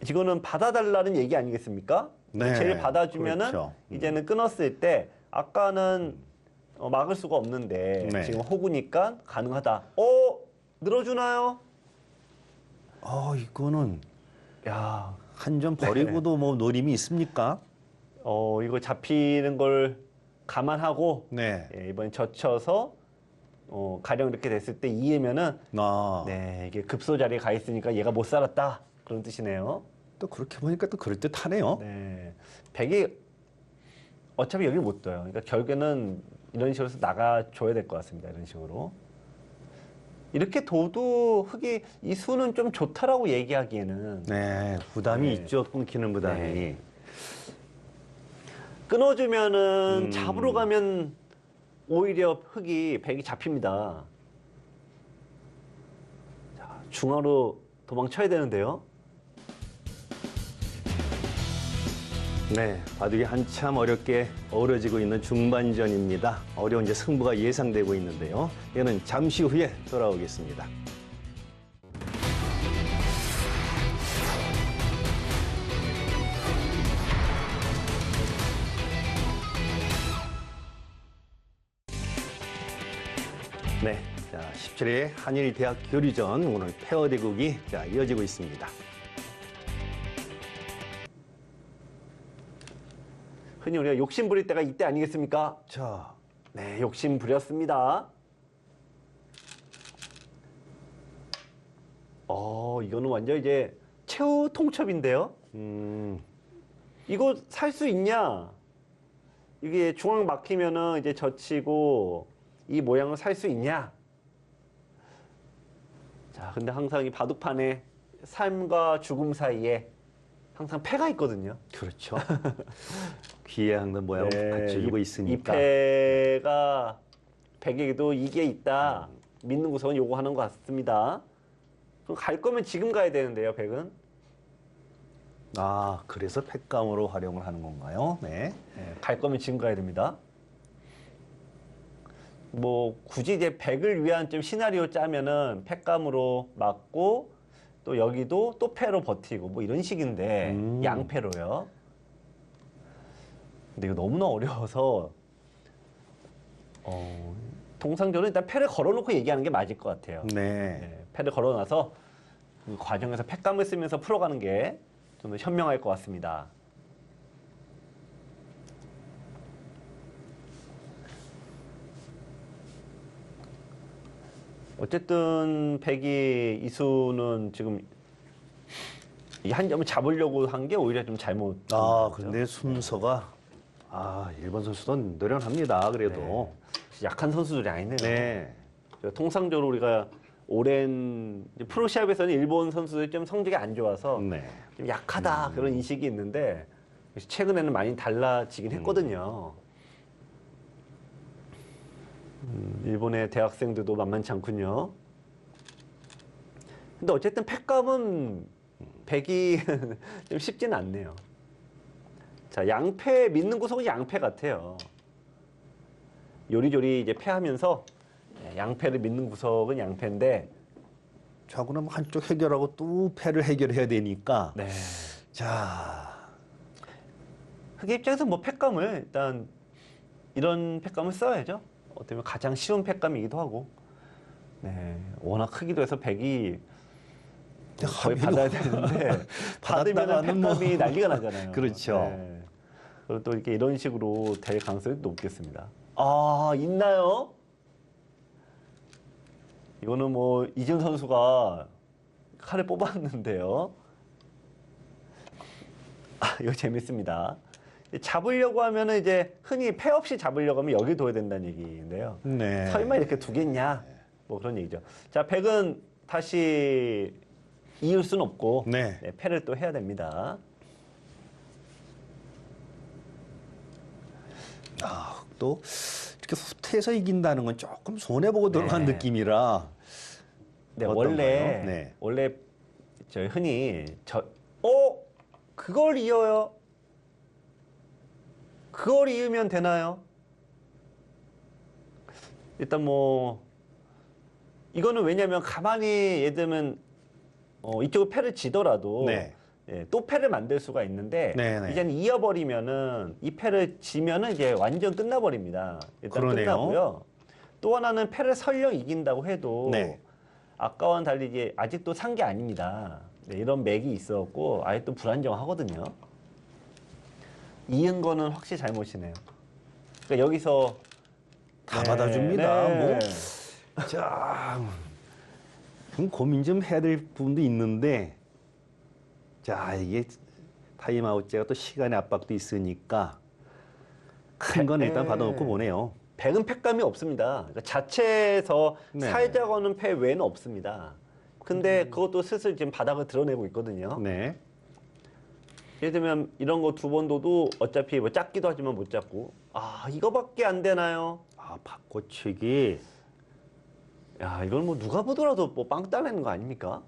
B: 이거는 받아달라는 얘기 아니겠습니까?
A: 네,
B: 제일 받아주면은
A: 그렇죠.
B: 이제는 끊었을 때 아까는 막을 수가 없는데
A: 네.
B: 지금 호구니까 가능하다. 늘어주나요?
A: 이거는
B: 야,
A: 한 점 버리고도 뭐 노림이 있습니까?
B: 이거 잡히는 걸 감안하고
A: 네.
B: 예, 이번엔 젖혀서 가령 이렇게 됐을 때 2회면은 네 이게 급소 자리에 가 있으니까 얘가 못 살았다 그런 뜻이네요.
A: 또 그렇게 보니까 또 그럴듯하네요.
B: 네, 백이 어차피 여기 못 둬요. 그러니까 결국에는 이런 식으로 해서 나가줘야 될 것 같습니다. 이런 식으로. 이렇게 둬도 흙이 이 수는 좀 좋다라고 얘기하기에는
A: 네, 부담이
B: 네.
A: 있죠. 끊기는 부담이.
B: 네. 끊어주면은 잡으러 가면 오히려 흙이 백이 잡힙니다. 자, 중앙으로 도망쳐야 되는데요.
A: 네, 바둑이 한참 어렵게 어우러지고 있는 중반전입니다. 어려운 이제 승부가 예상되고 있는데요. 이거는 잠시 후에 돌아오겠습니다. 네, 자, 17회 한일 대학 교류전 오늘 페어 대국이 이어지고 있습니다.
B: 흔히 우리가 욕심 부릴 때가 이때 아니겠습니까?
A: 자,
B: 네, 욕심 부렸습니다. 이거는 완전 이제 최후 통첩인데요. 이거 살 수 있냐? 이게 중앙 막히면은 이제 젖히고 이 모양을 살 수 있냐? 자, 근데 항상 이 바둑판에 삶과 죽음 사이에 항상 패가 있거든요.
A: 그렇죠. 귀에 항상 모양을 갖춰주고 있으니까.
B: 이 패가 백에게도 이게 있다. 믿는 구석은 요거 하는 것 같습니다. 그럼 갈 거면 지금 가야 되는데요, 백은.
A: 아, 그래서 팩감으로 활용을 하는 건가요? 네.
B: 네, 갈 거면 지금 가야 됩니다. 뭐 굳이 이제 백을 위한 좀 시나리오 짜면은 팩감으로 맞고 또 여기도 또 패로 버티고 뭐 이런 식인데 양패로요. 근데 이거 너무나 어려워서 통상적으로 일단 패를 걸어놓고 얘기하는 게 맞을 것 같아요.
A: 네.
B: 네, 패를 걸어놔서 그 과정에서 팩감을 쓰면서 풀어가는 게 좀 더 현명할 것 같습니다. 어쨌든 백이 이수는 지금 이 한 점을 잡으려고 한 게 오히려 좀 잘못.
A: 아, 근데 순서가 일본 선수는 노련합니다. 그래도.
B: 약한 선수들이 아니네요.
A: 네.
B: 통상적으로 우리가 오랜 프로 시합에서는 일본 선수들이 좀 성적이 안 좋아서
A: 네.
B: 좀 약하다 그런 인식이 있는데 최근에는 많이 달라지긴 했거든요. 일본의 대학생들도 만만치 않군요. 근데 어쨌든 팩감은 백이 좀 쉽지는 않네요. 자, 양패 믿는 구석은 양패 같아요. 요리조리 이제 패하면서 양패를 믿는 구석은 양패인데.
A: 자, 그럼 한쪽 해결하고 또 패를 해결해야 되니까.
B: 네.
A: 자,
B: 흑의 입장에서 뭐 팩감을 일단 이런 팩감을 써야죠. 어떻게 보면 가장 쉬운 팩감이기도 하고. 네. 워낙 크기도 해서 백이 거의 받아야 되는데 받으면 팩감이 난리가 나잖아요.
A: 그렇죠.
B: 네. 그리고 또 이렇게 이런 식으로 될 가능성이 높겠습니다. 아, 있나요? 이거는 뭐 이준 선수가 칼을 뽑았는데요. 이거 재밌습니다. 잡으려고 하면은 이제 흔히 패 없이 잡으려고 하면 여기 둬야 된다는 얘기인데요.
A: 네.
B: 설마 이렇게 두겠냐? 뭐 그런 얘기죠. 자, 백은 다시 이을 수는 없고
A: 네.
B: 패를 또 해야 됩니다.
A: 또 이렇게 후퇴해서 이긴다는 건 조금 손해보고 들어간
B: 네.
A: 느낌이라.
B: 네,
A: 어떤가요?
B: 원래 저희 흔히 그걸 이어요? 그걸 이으면 되나요? 일단 뭐 이거는 왜냐면 가만히 예를 들면 이쪽으로 패를 지더라도
A: 네.
B: 또 패를 만들 수가 있는데
A: 네네.
B: 이제는 이어버리면은 이 패를 지면은 이제 완전 끝나버립니다. 일단
A: 그러네요.
B: 끝나고요. 또 하나는 패를 설령 이긴다고 해도
A: 네.
B: 아까와는 달리 이제 아직도 산 게 아닙니다. 네, 이런 맥이 있었고 아예 또 불안정하거든요. 이은 거는 확실히 잘못이네요. 그러니까 여기서
A: 다 받아줍니다.
B: 네.
A: 뭐. 자, 좀 고민 좀 해야 될 부분도 있는데, 자, 이게 타임아웃제가 또 시간의 압박도 있으니까 큰 건 일단 받아놓고 보네요.
B: 백은 팩감이 없습니다. 그러니까 자체에서
A: 네.
B: 살자 거는 패 외에는 없습니다. 근데 그것도 슬슬 지금 바닥을 드러내고 있거든요.
A: 네.
B: 예를 들면 이런 거 두 번 둬도 어차피 뭐 잡기도 하지만 못 잡고 이거밖에 안 되나요?
A: 바꿔치기.
B: 야, 이건 뭐 누가 보더라도 뭐 빵 따내는 거 아닙니까?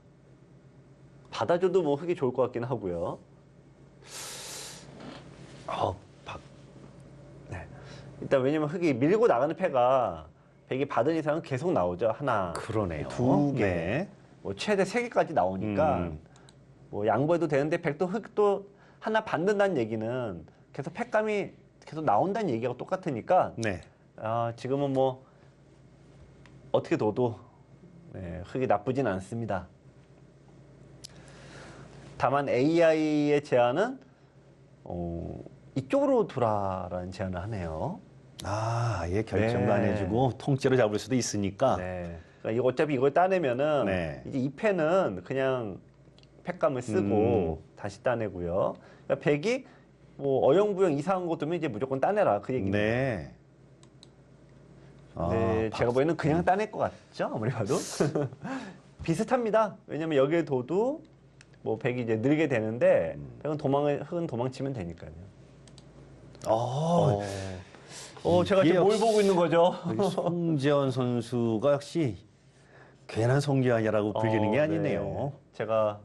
B: 받아줘도 뭐 흙이 좋을 것 같긴 하고요.
A: 아, 박.
B: 네. 일단 왜냐면 흑이 밀고 나가는 패가 백이 받은 이상은 계속 나오죠. 하나,
A: 그러네요.
B: 두 개,
A: 네.
B: 뭐 최대 세 개까지 나오니까 뭐 양보해도 되는데 백도 흑도 하나 받는다는 얘기는 계속 팩감이 계속 나온다는 얘기가 똑같으니까
A: 네.
B: 아, 지금은 뭐 어떻게 둬도 네, 흑이 나쁘진 않습니다. 다만 AI의 제안은 이쪽으로 두라라는 제안을 하네요.
A: 아, 아예 결정도
B: 네.
A: 안 해주고 통째로 잡을 수도 있으니까.
B: 네. 그러니까 이거 어차피 이걸 따내면은
A: 네.
B: 이제 이 패는 그냥 팩감을 쓰고 다시 따내고요. 그러니까 백이 뭐 어영부영 이상한 거 두면 이제 무조건 따내라 그 얘기입니다.
A: 네. 아,
B: 네, 제가 보기에는 그냥 따낼 것 같죠? 아무리 봐도. 비슷합니다. 왜냐면 여기에 둬도 뭐 백이 이제 늘게 되는데 백은 흑은 도망치면 되니까요. 제가
A: 이게
B: 지금 뭘
A: 역시-
B: 보고 있는 거죠?
A: 여기 송재원 선수가 역시 괜한 송재환이라고 불리는 게 아니네요.
B: 네. 제가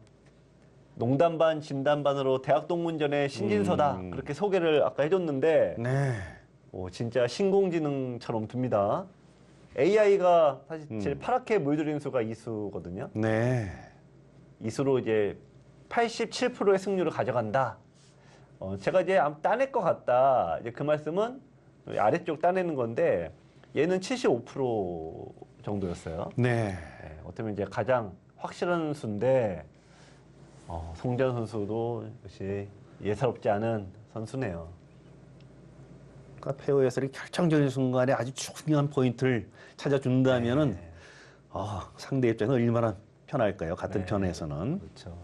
B: 농담 반 진담 반으로 대학 동문전의 신진서다 그렇게 소개를 아까 해줬는데
A: 네.
B: 진짜 신공지능처럼 듭니다. AI가 사실 제일 파랗게 물들이는 수가 이수거든요.
A: 네.
B: 이수로 이제 87%의 승률을 가져간다. 제가 이제 따낼 것 같다. 이제 그 말씀은 아래쪽 따내는 건데 얘는 75% 정도였어요.
A: 네.
B: 네, 어쩌면 이제 가장 확실한 수인데 송재환 선수도 역시 예사롭지 않은 선수네요.
A: 그러니까 페어 해설이 결정적인 순간에 아주 중요한 포인트를 찾아준다면은
B: 네.
A: 상대 입장은 얼마나 편할까요? 같은
B: 네.
A: 편에서는.
B: 그렇죠.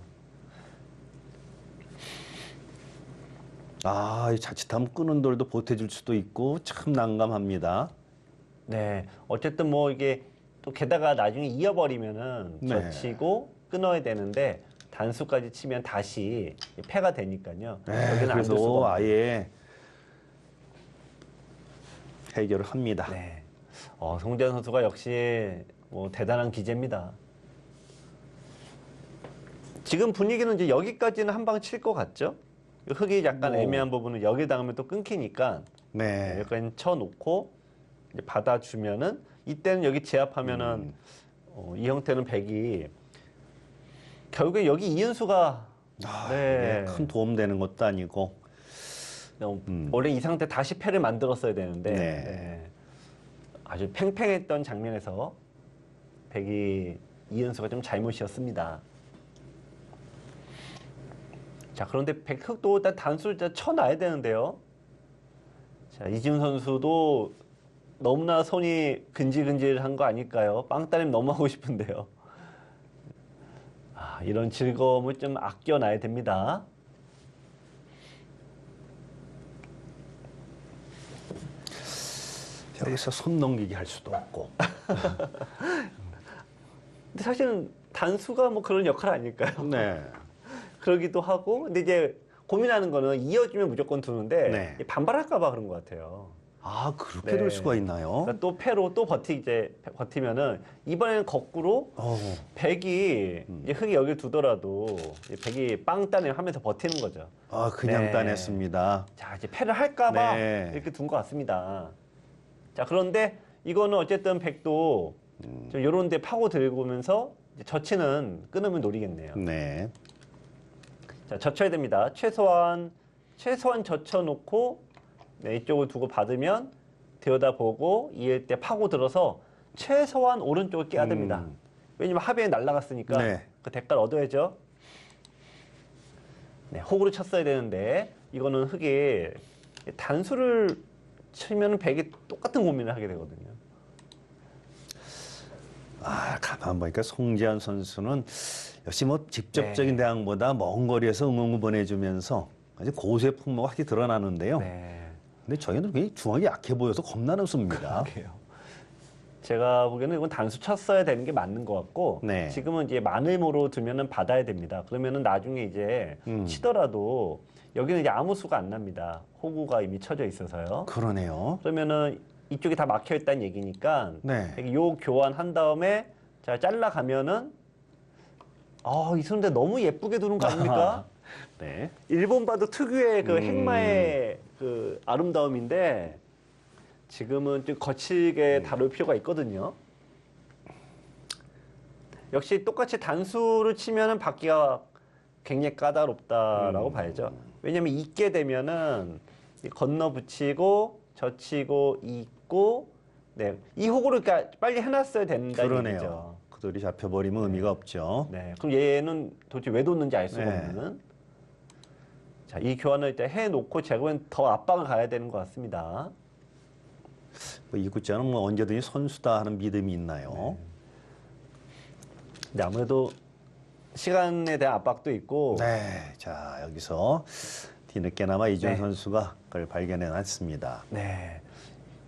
A: 이 자칫하면 끄는 돌도 보태줄 수도 있고 참 난감합니다.
B: 네, 어쨌든 뭐 이게 또 게다가 나중에 이어버리면은
A: 네.
B: 젖히고 끊어야 되는데 단수까지 치면 다시 패가 되니까요.
A: 네,
B: 여기는 안될 수가
A: 그래서
B: 없는.
A: 아예 해결을 합니다.
B: 네. 송재환 선수가 역시 뭐 대단한 기재입니다. 지금 분위기는 이제 여기까지는 한 방 칠 것 같죠? 흑이 약간
A: 뭐.
B: 애매한 부분은 여기 당하면 또 끊기니까
A: 네.
B: 여기까지 쳐놓고 이제 받아주면은 이때는 여기 제압하면은 이 형태는 백이 결국에 여기 이은수가 네.
A: 이게 큰 도움 되는 것도 아니고.
B: 원래 이 상태 다시 패를 만들었어야 되는데
A: 네.
B: 네. 아주 팽팽했던 장면에서 백이 이은수가 좀 잘못이었습니다. 자, 그런데 백흑도 일단 단수를 일단 쳐놔야 되는데요. 자, 이지훈 선수도 너무나 손이 근질근질한 거 아닐까요? 빵 따님 너무 하고 싶은데요. 이런 즐거움을 좀 아껴놔야 됩니다.
A: 여기서 손 넘기게 할 수도 없고.
B: 근데 사실은 단수가 뭐 그런 역할 아닐까요?
A: 네.
B: 그러기도 하고, 근데 이제 고민하는 거는 이어지면 무조건 두는데
A: 네.
B: 반발할까봐 그런 것 같아요.
A: 그렇게
B: 네.
A: 될 수가 있나요?
B: 그러니까 또 패로 또 버티면은 이번에는 거꾸로 백이 이제 흑이 여기를 두더라도 이제 백이 빵 따내 하면서 버티는 거죠.
A: 그냥
B: 네.
A: 따냈습니다.
B: 자, 이제 패를 할까봐
A: 네.
B: 이렇게 둔 것 같습니다. 자, 그런데 이거는 어쨌든 백도 좀 요런 데 파고 들고면서 이제 젖히는 끊으면 노리겠네요.
A: 네.
B: 자, 젖혀야 됩니다. 최소한 젖혀놓고 네, 이쪽을 두고 받으면 들여다보고 이을 때 파고 들어서 최소한 오른쪽을 깨야 됩니다. 왜냐면 합의에 날아갔으니까
A: 네.
B: 그 대가를 얻어야죠. 네, 호구를 쳤어야 되는데 이거는 흑이 단수를 치면 백이 똑같은 고민을 하게 되거든요.
A: 가만 보니까 송재환 선수는 역시 뭐 직접적인
B: 네.
A: 대항보다 먼 거리에서 응원을 보내주면서 아주 고수의 풍모가 확실히 드러나는데요.
B: 네.
A: 근데 저희는 굉장히 중앙이 약해 보여서 겁나는 수입니다.
B: 그러게요. 제가 보기에는 이건 단수 쳤어야 되는 게 맞는 것 같고
A: 네.
B: 지금은 이제 마늘모로 두면은 받아야 됩니다. 그러면은 나중에 이제 치더라도 여기는 이제 아무 수가 안 납니다. 호구가 이미 쳐져 있어서요.
A: 그러네요.
B: 그러면은 이쪽이 다 막혀 있다는 얘기니까
A: 네.
B: 요 교환 한 다음에 자 잘라 가면은 이 손대 너무 예쁘게 두는 거 아닙니까?
A: 네.
B: 일본 바둑 특유의 그 행마의 그 아름다움인데 지금은 좀 거칠게 다룰 필요가 있거든요. 역시 똑같이 단수를 치면은 받기가 굉장히 까다롭다라고 봐야죠. 왜냐면 잊게 되면은 건너 붙이고 젖히고 잊고 네. 이 호구를 그러니까 빨리 해놨어야 된다는
A: 그러네요.
B: 얘기죠.
A: 그돌이 잡혀버리면 의미가 없죠.
B: 네. 그럼 얘는 도대체 왜 뒀는지 알 수가
A: 네.
B: 없는. 자, 이 교환을 일단 해놓고 제국엔 더 압박을 가야 되는 것 같습니다.
A: 이 구자는 뭐 언제든지 선수다 하는 믿음이 있나요?
B: 근데 아무래도 시간에 대한 압박도 있고
A: 네. 자, 여기서 뒤늦게나마 이준
B: 네.
A: 선수가 그걸 발견해놨습니다.
B: 네.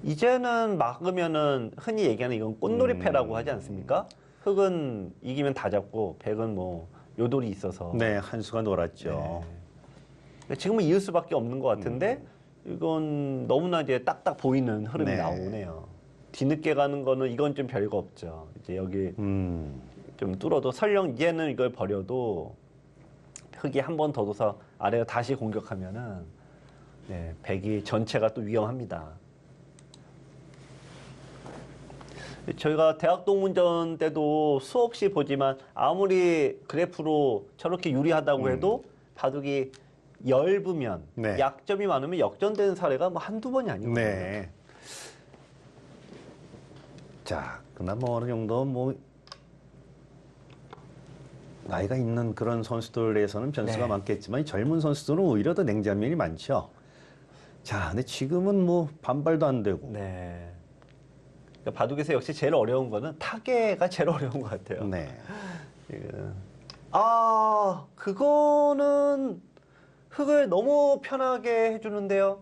B: 이제는 막으면은 흔히 얘기하는 이건 꽃놀이패라고 하지 않습니까? 흑은 이기면 다 잡고 백은 뭐 요돌이 있어서.
A: 네, 한 수가 놀았죠.
B: 네. 지금은 이을 수밖에 없는 것 같은데 이건 너무나 이제 딱딱 보이는 흐름이
A: 네.
B: 나오네요. 뒤늦게 가는 거는 이건 좀 별거 없죠. 이제 여기 좀 뚫어도 설령 이제는 이걸 버려도 흑이 한 번 더 둬서 아래가 다시 공격하면은 네, 백이 전체가 또 위험합니다. 저희가 대학 동문전 때도 수없이 보지만 아무리 그래프로 저렇게 유리하다고 해도 바둑이 엷으면
A: 네.
B: 약점이 많으면 역전되는 사례가 뭐 한두 번이 아니거든요.
A: 네. 자, 그나마 어느 정도 뭐 나이가 있는 그런 선수들에서는 변수가
B: 네.
A: 많겠지만 이 젊은 선수들은 오히려 더 냉장면이 많죠. 자, 근데 지금은 뭐 반발도 안 되고.
B: 네. 그러니까 바둑에서 역시 제일 어려운 거는 타개가 제일 어려운 것 같아요.
A: 네.
B: 아, 그거는 흑을 너무 편하게 해주는데요.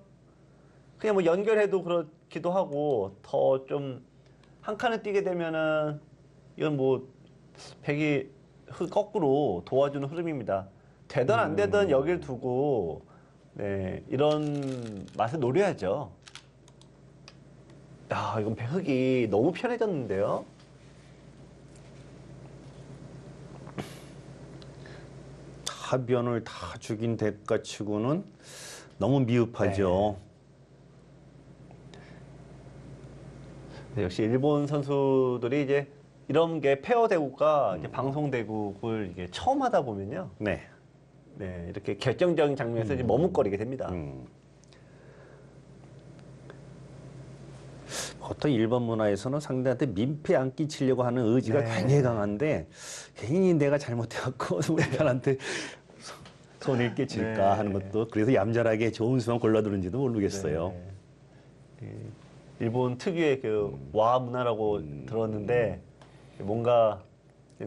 B: 그냥 뭐 연결해도 그렇기도 하고 더 좀 한 칸을 뛰게 되면은 이건 뭐 백이 흑 거꾸로 도와주는 흐름입니다. 되든 안 되든 여길 두고 네, 이런 맛을 노려야죠. 야, 이건 흑이 너무 편해졌는데요.
A: 하변을 다 죽인 대가치고는 너무 미흡하죠.
B: 네, 역시 일본 선수들이 이제 이런 게 페어 대국과 이제 방송 대국을 이게 처음 하다 보면요.
A: 네.
B: 네, 이렇게 결정적인 장면에서 이제 머뭇거리게 됩니다.
A: 보통 일본 문화에서는 상대한테 민폐 안 끼치려고 하는 의지가
B: 네.
A: 굉장히 강한데 괜히 내가 잘못해갖고 우리 편한테 손을 끼칠까
B: 네.
A: 하는 것도 그래서 얌전하게 좋은 수만 골라드는지도 모르겠어요.
B: 네. 일본 특유의 그 와 문화라고 들었는데 뭔가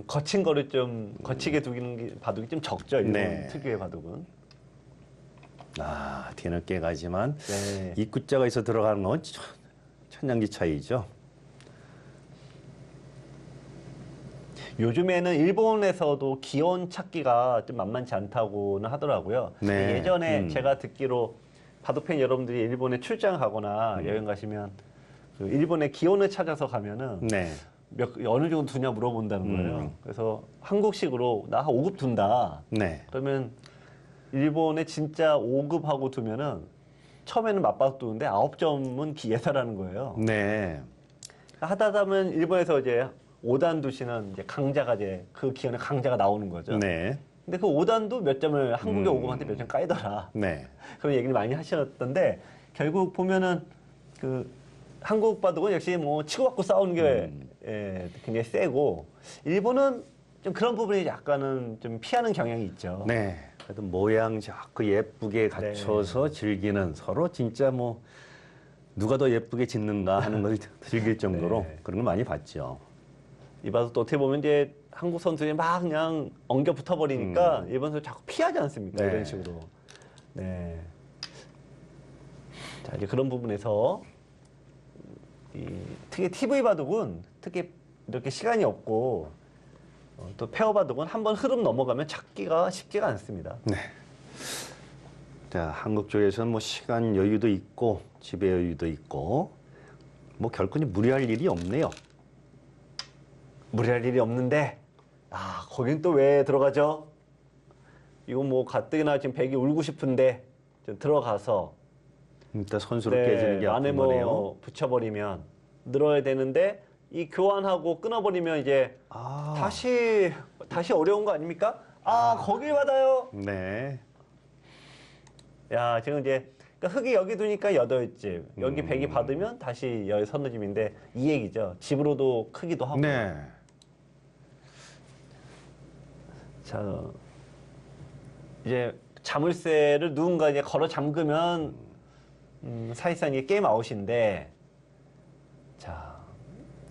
B: 거친 거를 좀 거치게 두기는 게 바둑이 좀 적죠. 일본
A: 네.
B: 특유의 바둑은.
A: 아, 뒤늦게 가지만
B: 네.
A: 입구자가 있어 들어가는 건 천냥지 차이죠.
B: 요즘에는 일본에서도 기원 찾기가 좀 만만치 않다고는 하더라고요.
A: 네.
B: 예전에 제가 듣기로 바둑팬 여러분들이 일본에 출장하거나 여행 가시면 그 일본의 기원을 찾아서 가면은
A: 네.
B: 어느 정도 두냐 물어본다는 거예요. 그래서 한국식으로 나 한 5급 둔다.
A: 네.
B: 그러면 일본에 진짜 5급하고 두면은 처음에는 맞바둑 두는데 9점은 예사라는 거예요.
A: 네.
B: 하다 보면 일본에서 이제 5단 두시는 이제 강자가 이제 그 기원의 강자가 나오는 거죠.
A: 네.
B: 근데 그 5단도 몇 점을 한국의 5급한테 몇 점 까이더라.
A: 네.
B: 그런 얘기를 많이 하셨던데 결국 보면은 그 한국 바둑은 역시 뭐 치고받고 싸우는 게 예, 굉장히 세고 일본은 좀 그런 부분이 약간은 좀 피하는 경향이 있죠.
A: 네. 그래도 모양 자꾸 예쁘게 갖춰서 즐기는 서로 진짜 뭐 누가 더 예쁘게 짓는가 하는 걸 즐길 정도로
B: 네.
A: 그런 걸 많이 봤죠.
B: 이 바둑도 어떻게 보면 이제 한국 선수들이 막 그냥 엉겨 붙어버리니까 일본 선수 자꾸 피하지 않습니까?
A: 네.
B: 이런 식으로. 네. 자, 이제 그런 부분에서 특히 TV 바둑은 특히 이렇게 시간이 없고 또 페어 바둑은 한번 흐름 넘어가면 찾기가 쉽지가 않습니다.
A: 네. 자, 한국 쪽에서는 뭐 시간 여유도 있고 지배 여유도 있고 뭐 결코 무리할 일이 없네요.
B: 무리할 일이 없는데 아 거긴 또 왜 들어가죠? 이거 뭐 가뜩이나 지금 백이 울고 싶은데 좀 들어가서
A: 일단 선수를 깨지는 게
B: 안에
A: 아픈
B: 뭐
A: 거네요.
B: 붙여버리면 늘어야 되는데 이 교환하고 끊어버리면 이제
A: 아.
B: 다시 어려운 거 아닙니까? 거길 받아요.
A: 네.
B: 야, 지금 이제 그러니까 흙이 여기 두니까 8집, 여기 백이 받으면 다시 여기 서너집인데 이 얘기죠. 집으로도 크기도 하고.
A: 네.
B: 자, 이제 자물쇠를 누군가 이제 걸어 잠그면 사실상 이게 게임 아웃인데, 자,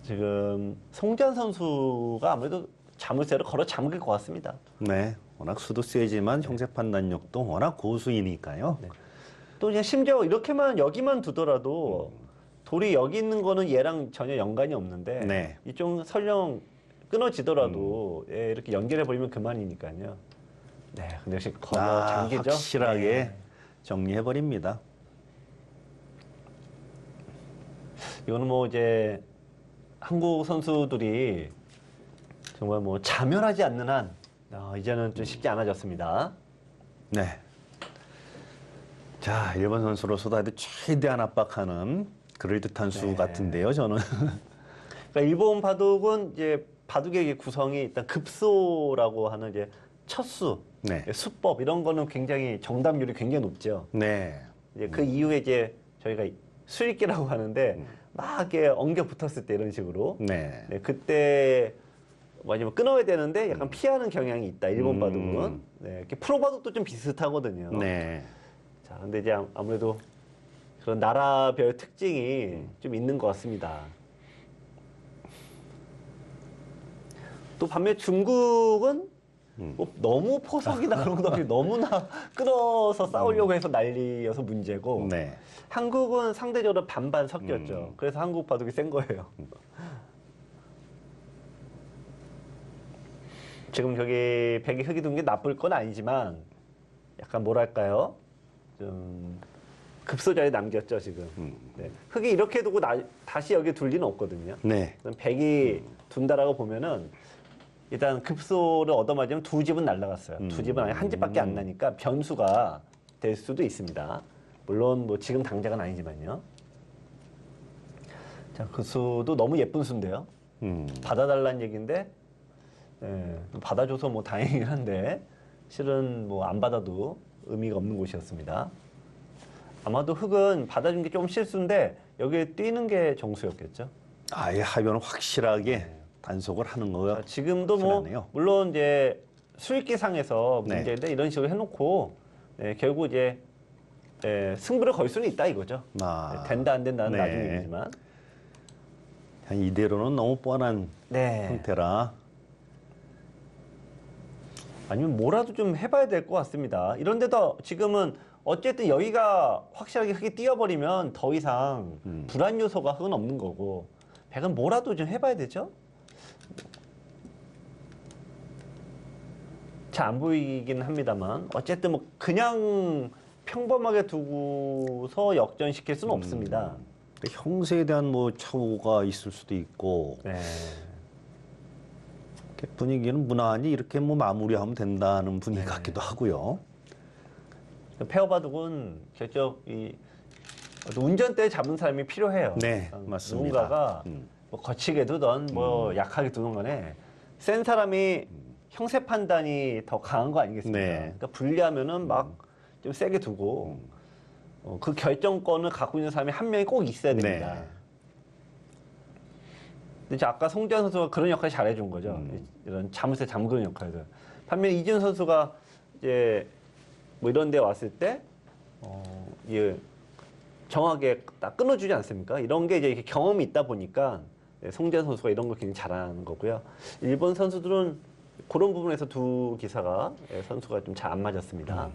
B: 지금 송지한 선수가 아무래도 자물쇠를 걸어 잠글 것 같습니다.
A: 네. 워낙 수도 세지만 형세 판단력도 워낙 고수이니까요.
B: 네. 또 이제 심지어 이렇게만 여기만 두더라도 돌이 여기 있는 거는 얘랑 전혀 연관이 없는데
A: 네.
B: 이쪽 설령 끊어지더라도 예, 이렇게 연결해 버리면 그만이니까요. 네, 근데 역시 걸어 잠기죠.
A: 확실하게
B: 네.
A: 정리해 버립니다.
B: 이거는 뭐 이제 한국 선수들이 정말 뭐 자멸하지 않는 한 이제는 좀 쉽지 않아졌습니다.
A: 네. 자, 일본 선수로서도 아주 최대한 압박하는 그럴 듯한 수
B: 네.
A: 같은데요, 저는.
B: 그러니까 일본 바둑은 이제 바둑의 구성이 일단 급소라고 하는 이제 첫수,
A: 네.
B: 수법 이런 거는 굉장히 정답률이 굉장히 높죠.
A: 네.
B: 이제 그 이후에 이제 저희가 수익기라고 하는데 막 이렇게 엉겨 붙었을 때 이런 식으로
A: 네.
B: 네, 그때 마지막 끊어야 되는데 약간 피하는 경향이 있다. 일본 바둑은 네, 이렇게 프로 바둑도 좀 비슷하거든요.
A: 네.
B: 자, 근데 이제 아무래도 그런 나라별 특징이 좀 있는 것 같습니다. 또 반면 중국은 뭐 너무 포석이나 그런 것도 없이 너무나 끊어서 싸우려고 해서 난리여서 문제고
A: 네.
B: 한국은 상대적으로 반반 섞였죠. 그래서 한국 바둑이 센 거예요. 지금 저기 백이 흙이 둔 게 나쁠 건 아니지만 약간 뭐랄까요? 좀 급소자에 남겼죠 지금. 네. 흙이 이렇게 두고 다시 여기 둘 리는 없거든요.
A: 네.
B: 그럼 백이 둔다라고 보면은 일단 급소를 얻어맞으면 두 집은 날라갔어요. 두 집은 아니 한 집밖에 안 나니까 변수가 될 수도 있습니다. 물론 뭐 지금 당장은 아니지만요. 자, 그 수도 너무 예쁜 수인데요. 받아달라는 얘기인데 예, 받아줘서 뭐 다행이긴 한데 실은 뭐 안 받아도 의미가 없는 곳이었습니다. 아마도 흙은 받아준 게 좀 실수인데 여기에 뛰는 게 정수였겠죠.
A: 아예 하변을 확실하게 단속을 하는 거가
B: 자, 지금도 뭐
A: 확실하네요.
B: 물론 이제 수익기상에서
A: 네.
B: 문제인데 이런 식으로 해놓고 결국 이제 승부를 걸 수는 있다 이거죠. 된다 안 된다는
A: 네.
B: 나중 얘기지만.
A: 이대로는 너무 뻔한
B: 네.
A: 형태라.
B: 아니면 뭐라도 좀 해봐야 될 것 같습니다. 이런데도 지금은 어쨌든 여기가 확실하게 흙이 뛰어버리면 더 이상 불안 요소가 흙은 없는 거고 백은 뭐라도 좀 해봐야 되죠. 잘 안 보이긴 합니다만 어쨌든 뭐 그냥 평범하게 두고서 역전시킬 수는 없습니다.
A: 형세에 대한 뭐 착오가 있을 수도 있고
B: 네.
A: 분위기는 무난히 이렇게 뭐 마무리하면 된다는 분위기
B: 네.
A: 같기도 하고요.
B: 페어 바둑은 결정 이 운전대 잡은 사람이 필요해요.
A: 네, 맞습니다.
B: 누군가가 뭐 거치게 두던 뭐 약하게 두는 거네. 센 사람이 형세 판단이 더 강한 거 아니겠습니까?
A: 네.
B: 그러니까 불리하면은 막 좀 세게 두고 그 결정권을 갖고 있는 사람이 한 명이 꼭 있어야 됩니다.
A: 네.
B: 근데 이제 아까 송지한 선수가 그런 역할을 잘해준 거죠. 이런 자물쇠 잠그는 역할들. 반면 이준 선수가 이제 뭐 이런 데 왔을 때, 이게 정확하게 딱 끊어주지 않습니까? 이런 게 이제 이렇게 경험이 있다 보니까 송지한 선수가 이런 걸 굉장히 잘하는 거고요. 일본 선수들은 그런 부분에서 두 기사가 선수가 좀 잘 안 맞았습니다.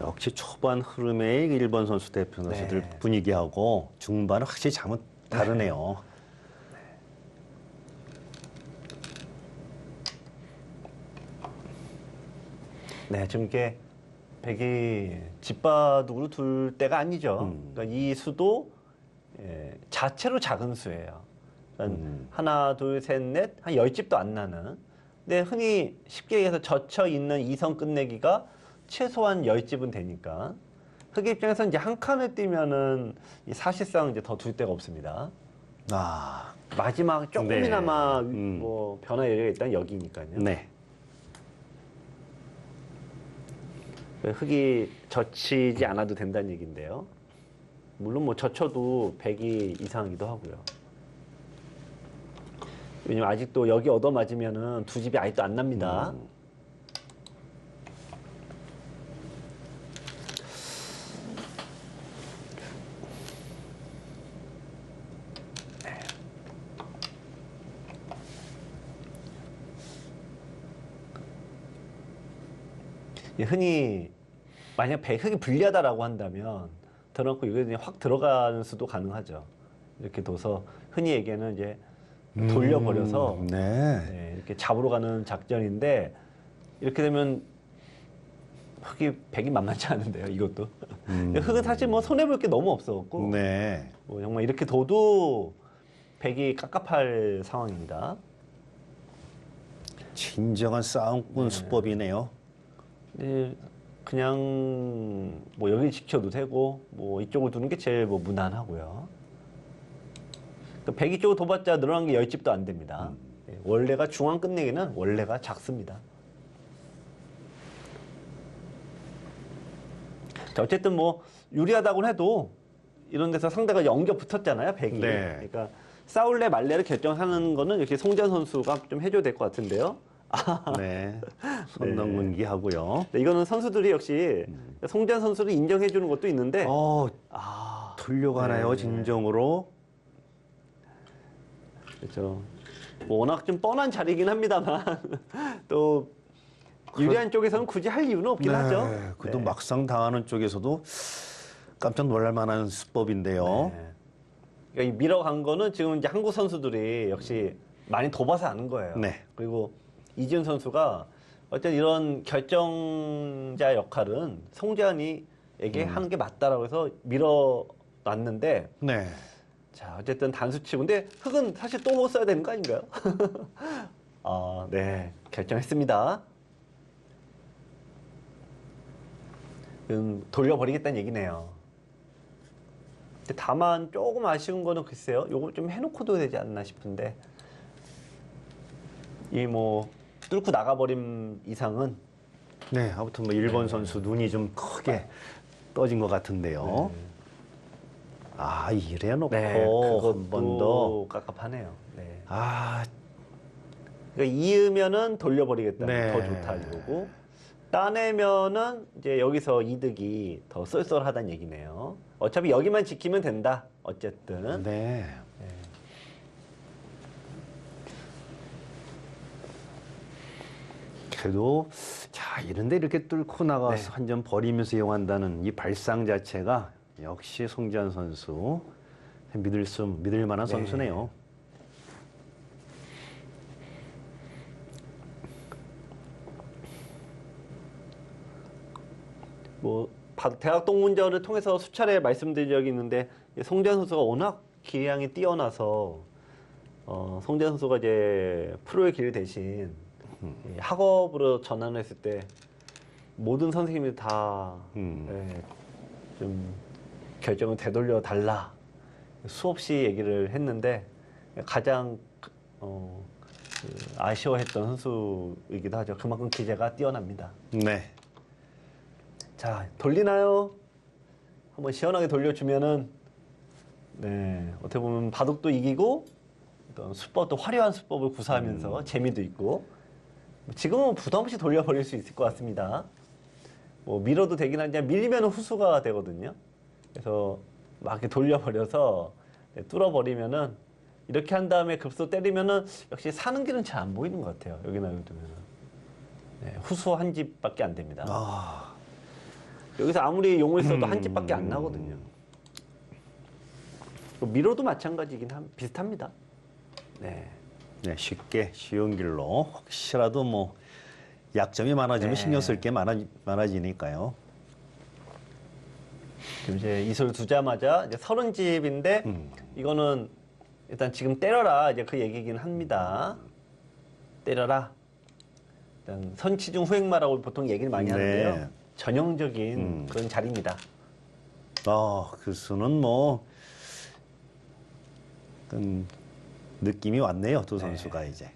A: 역시 초반 흐름의 일본 선수 대표 선수들
B: 네.
A: 분위기하고 중반은 확실히 잘못 다르네요.
B: 네, 지금 이게 백이 집바둑으로 둘 때가 아니죠. 그러니까 이 수도 자체로 작은 수예요. 그러니까 하나, 둘, 셋, 넷, 한 10집도 안 나는 근데 흔히 쉽게 얘기해서 젖혀 있는 이성 끝내기가 최소한 10집은 되니까 흑의 입장에서 이제 한 칸을 뛰면은 사실상 이제 더 둘 데가 없습니다.
A: 아,
B: 마지막 조금이나마
A: 네.
B: 뭐 변화 여지가 일단 여기니까요.
A: 네.
B: 흑이 젖히지 않아도 된다는 얘기인데요. 물론 뭐 젖혀도 100이 이상이기도 하고요. 왜냐면 아직도 여기 얻어맞으면은 두 집이 아직도 안 납니다. 흔히 만약 흑이 불리하다라고 한다면 들어놓고 이게 확 들어가는 수도 가능하죠. 이렇게 둬서 흔히 얘기하는 이제 돌려버려서
A: 네.
B: 네, 이렇게 잡으러 가는 작전인데 이렇게 되면 흑이 100이 만만치 않은데요. 이것도 흑은 사실 뭐 손해 볼 게 너무 없었고
A: 네.
B: 뭐 정말 이렇게 둬도 100이 깝깝할 상황입니다.
A: 진정한 싸움꾼 수법이네요.
B: 네, 그냥 뭐 여기 지켜도 되고 뭐 이쪽을 두는 게 제일 뭐 무난하고요. 그러니까 100이 쪽을 둬봤자 늘어난 게 10집도 안 됩니다. 예, 원래가 중앙 끝내기는 원래가 작습니다. 자, 어쨌든 뭐 유리하다고 해도 이런 데서 상대가 엉겨 붙었잖아요, 100이.
A: 네.
B: 그러니까 싸울래 말래를 결정하는 거는 이렇게 송지현 선수가 좀 해줘야 될 것 같은데요.
A: 네. 손 넘근기 하고요.
B: 네, 이거는 선수들이 역시 송지현 선수를 인정해 주는 것도 있는데
A: 돌려가나요,
B: 네.
A: 진정으로?
B: 그렇죠. 뭐 워낙 좀 뻔한 자리이긴 합니다만 또 유리한 쪽에서는 굳이 할 이유는 없긴 하죠.
A: 그래도
B: 네.
A: 막상 당하는 쪽에서도 깜짝 놀랄 만한 수법인데요.
B: 네. 그러니까 이 밀어간 거는 지금 이제 한국 선수들이 역시 많이 둬봐서 아는 거예요.
A: 네.
B: 그리고 이지훈 선수가 어쨌든 이런 결정자 역할은 송재환이에게 하는 게 맞다라고 해서 밀어놨는데
A: 네.
B: 자, 어쨌든 단수치고. 근데 흑은 사실 또 써야 되는 거 아닌가요? 아, 네. 결정했습니다. 돌려버리겠다는 얘기네요. 근데 다만 조금 아쉬운 거는 글쎄요. 요걸 좀 해놓고도 되지 않나 싶은데. 이 뭐, 뚫고 나가버린 이상은.
A: 네. 아무튼 뭐 일본 선수 눈이 좀 크게 떠진 것 같은데요. 아, 이래 놓고
B: 네.
A: 한 번 더.
B: 그것도 깝깝하네요. 네.
A: 아,
B: 그러니까 이으면은 돌려버리겠다.
A: 네.
B: 더 좋다 이거고. 따내면은 이제 여기서 이득이 더 쏠쏠하다는 얘기네요. 어차피 여기만 지키면 된다. 어쨌든.
A: 네. 그래도 자, 이런데 이렇게 뚫고 나가서
B: 네.
A: 한 점 버리면서 이용한다는 이 발상 자체가 역시 송지환 선수 믿을 만한
B: 네.
A: 선수네요.
B: 뭐 대학 동문전을 통해서 수차례 말씀드린 적이 있는데 송재환 선수가 워낙 기량이 뛰어나서 송재환 선수가 이제 프로의 길 대신 이 학업으로 전환을 했을 때 모든 선생님들이 다 좀 결정을 되돌려 달라 수없이 얘기를 했는데 가장 아쉬워했던 선수이기도 하죠. 그만큼 기재가 뛰어납니다.
A: 네.
B: 자, 돌리나요? 한번 시원하게 돌려주면은, 네, 어떻게 보면 바둑도 이기고, 어떤 수법도 화려한 수법을 구사하면서 재미도 있고, 지금은 부담 없이 돌려버릴 수 있을 것 같습니다. 뭐, 밀어도 되긴 하지만 밀리면 후수가 되거든요. 그래서 막 이렇게 돌려버려서 네, 뚫어버리면은, 이렇게 한 다음에 급소 때리면은, 역시 사는 길은 잘 안 보이는 것 같아요. 여기나 여기 두면은. 네, 후수 한 집밖에 안 됩니다. 여기서 아무리 용을 써도 한 집밖에 안 나거든요. 밀어도 마찬가지긴 비슷합니다. 네.
A: 네, 쉽게 쉬운 길로 혹시라도 뭐 약점이 많아지면
B: 네.
A: 신경 쓸 게 많아지니까요.
B: 지금 이제 이술 두자마자 이제 30집인데 이거는 일단 지금 때려라 이제 그 얘기긴 합니다. 때려라. 일단 선취중 후행마라고 보통 얘기를 많이 하는데요.
A: 네.
B: 전형적인 그런 자리입니다.
A: 그 수는 뭐 느낌이 왔네요. 두 선수가 이제.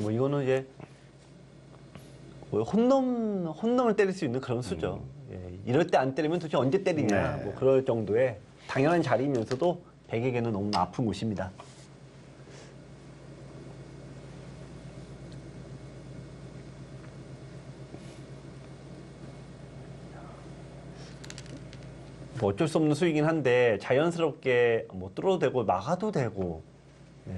B: 뭐 이거는 이제 뭐 홈런을 때릴 수 있는 그런 수죠. 예, 이럴 때 안 때리면 도대체 언제 때리냐.
A: 네.
B: 뭐 그럴 정도의 당연한 자리이면서도 백에게는 너무 아픈 곳입니다. 뭐 어쩔 수 없는 수이긴 한데 자연스럽게 뭐 뚫어도 되고 막아도 되고. 예.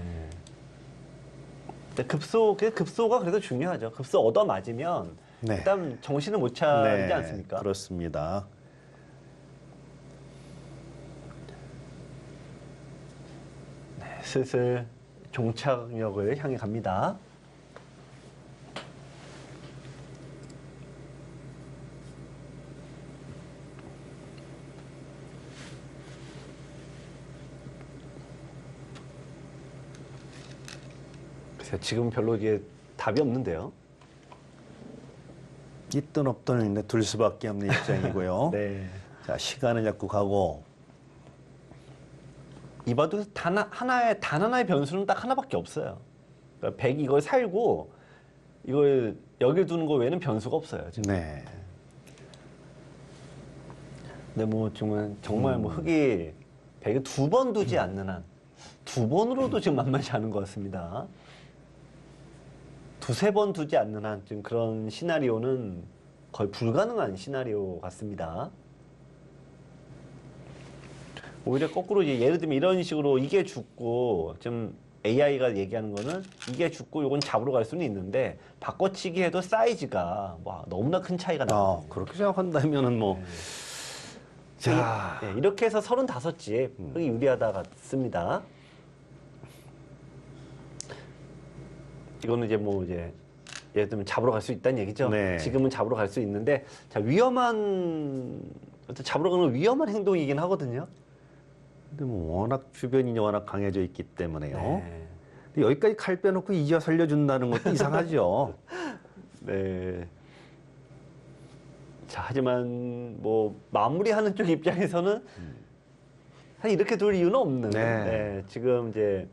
B: 근데 급소가 그래도 중요하죠. 급소 얻어 맞으면
A: 네.
B: 일단 정신을 못 차리지 않습니까?
A: 그렇습니다.
B: 네, 슬슬 종착역을 향해 갑니다. 글쎄요, 지금 별로 이게 답이 없는데요.
A: 있든 없든 이제 둘 수밖에 없는 입장이고요.
B: 네.
A: 자, 시간을 잡고 가고.
B: 이봐도 단 하나의 변수는 딱 하나밖에 없어요. 그러니까 100 이걸 살고 이걸 여기 두는 거 외에는 변수가 없어요. 지금.
A: 네.
B: 근데 뭐 정말 뭐 흙이 100에 2번 두지 않는 한 2번으로도 지금 만만치 않은 것 같습니다. 2-3번 두지 않는 한 지금 그런 시나리오는 거의 불가능한 시나리오 같습니다. 오히려 거꾸로 이제 예를 들면 이런 식으로 이게 죽고 지금 AI가 얘기하는 거는 이게 죽고 요건 잡으러 갈 수는 있는데 바꿔치기 해도 사이즈가 와, 너무나 큰 차이가 나거든요.
A: 그렇게 생각한다면은 뭐. 자,
B: 네, 이렇게 해서 35집 흙이 유리하다 같습니다. 이거는 이제 뭐 이제 예를 들면 잡으러 갈 수 있다는 얘기죠.
A: 네.
B: 지금은 잡으러 갈 수 있는데 자 잡으러 가는 건 위험한 행동이긴 하거든요.
A: 근데 뭐 워낙 주변이 워낙 강해져 있기 때문에요.
B: 네.
A: 근데 여기까지 칼 빼놓고 이제 살려준다는 것도 이상하죠.
B: 네. 자, 하지만 뭐 마무리하는 쪽 입장에서는 사실 이렇게 둘 이유는 없는.
A: 네.
B: 네, 지금 이제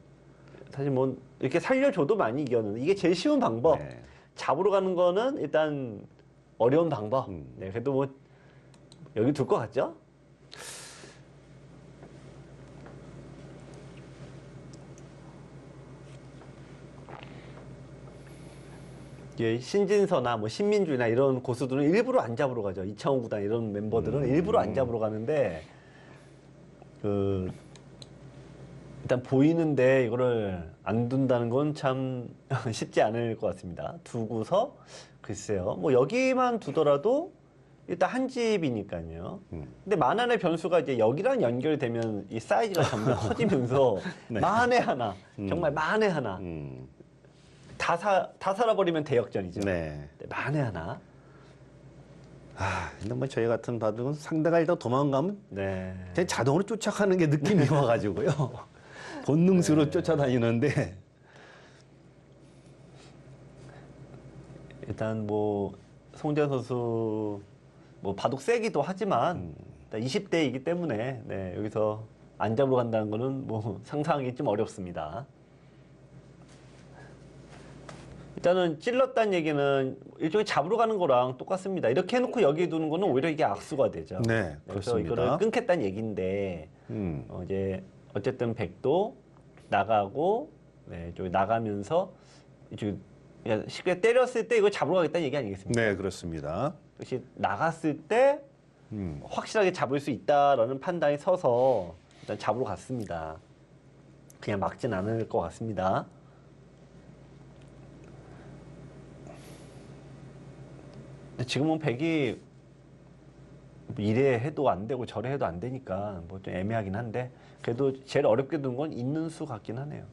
B: 사실 뭐 이렇게 살려줘도 많이 이겼는데 이게 제일 쉬운 방법.
A: 네.
B: 잡으러 가는 거는 일단 어려운 방법. 네, 그래도 뭐 여기 둘 것 같죠? 예, 신진서나 뭐 신민주나 이런 고수들은 일부러 안 잡으러 가죠. 이창호 구단 이런 멤버들은 일부러 안 잡으러 가는데 그 일단 보이는데 이거를 안 둔다는 건 참 쉽지 않을 것 같습니다. 두고서 글쎄요. 뭐 여기만 두더라도 일단 한 집이니까요. 근데 만한의 변수가 이제 여기랑 연결되면 이 사이즈가 점점 커지면서
A: 네.
B: 만에 하나, 정말 만에 하나. 다 살아버리면 대역전이죠.
A: 네.
B: 만에 하나.
A: 근데 뭐 저희 같은 바둑은 상대가 일단 도망가면
B: 네.
A: 그냥 자동으로 쫓아가는 게 느낌이 와가지고요. 본능수로 쫓아다니는데.
B: 일단 뭐 송재현 선수 뭐 바둑 세기도 하지만 일단 20대이기 때문에 네, 여기서 안 잡으러 간다는 거는 뭐 상상하기 좀 어렵습니다. 일단은 찔렀다는 얘기는 일종의 잡으러 가는 거랑 똑같습니다. 이렇게 해놓고 여기에 두는 거는 오히려 이게 악수가 되죠.
A: 네,
B: 그래서
A: 그렇습니다.
B: 이거를 끊겠다는 얘기인데 이제 어쨌든 백도 나가고 네, 이쪽에 나가면서 이쪽 쉽게 때렸을 때 이거 잡으러 가겠다는 얘기 아니겠습니까?
A: 네, 그렇습니다.
B: 역시 나갔을 때 확실하게 잡을 수 있다라는 판단이 서서 일단 잡으러 갔습니다. 그냥 막진 않을 것 같습니다. 근데 지금은 백이 이래 해도 안 되고 저래 해도 안 되니까 뭐 좀 애매하긴 한데 그래도 제일 어렵게 둔 건 있는 수 같긴 하네요.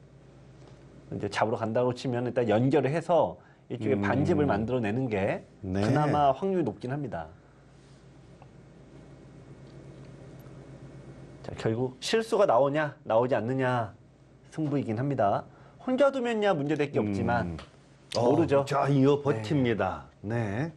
B: 이제 잡으러 간다고 치면 일단 연결을 해서 이쪽에 반집을 만들어내는 게
A: 네.
B: 그나마 확률이 높긴 합니다. 자, 결국 실수가 나오냐 나오지 않느냐 승부이긴 합니다. 혼자 두면야 문제될 게 없지만 모르죠.
A: 자, 이어 버팁니다. 네.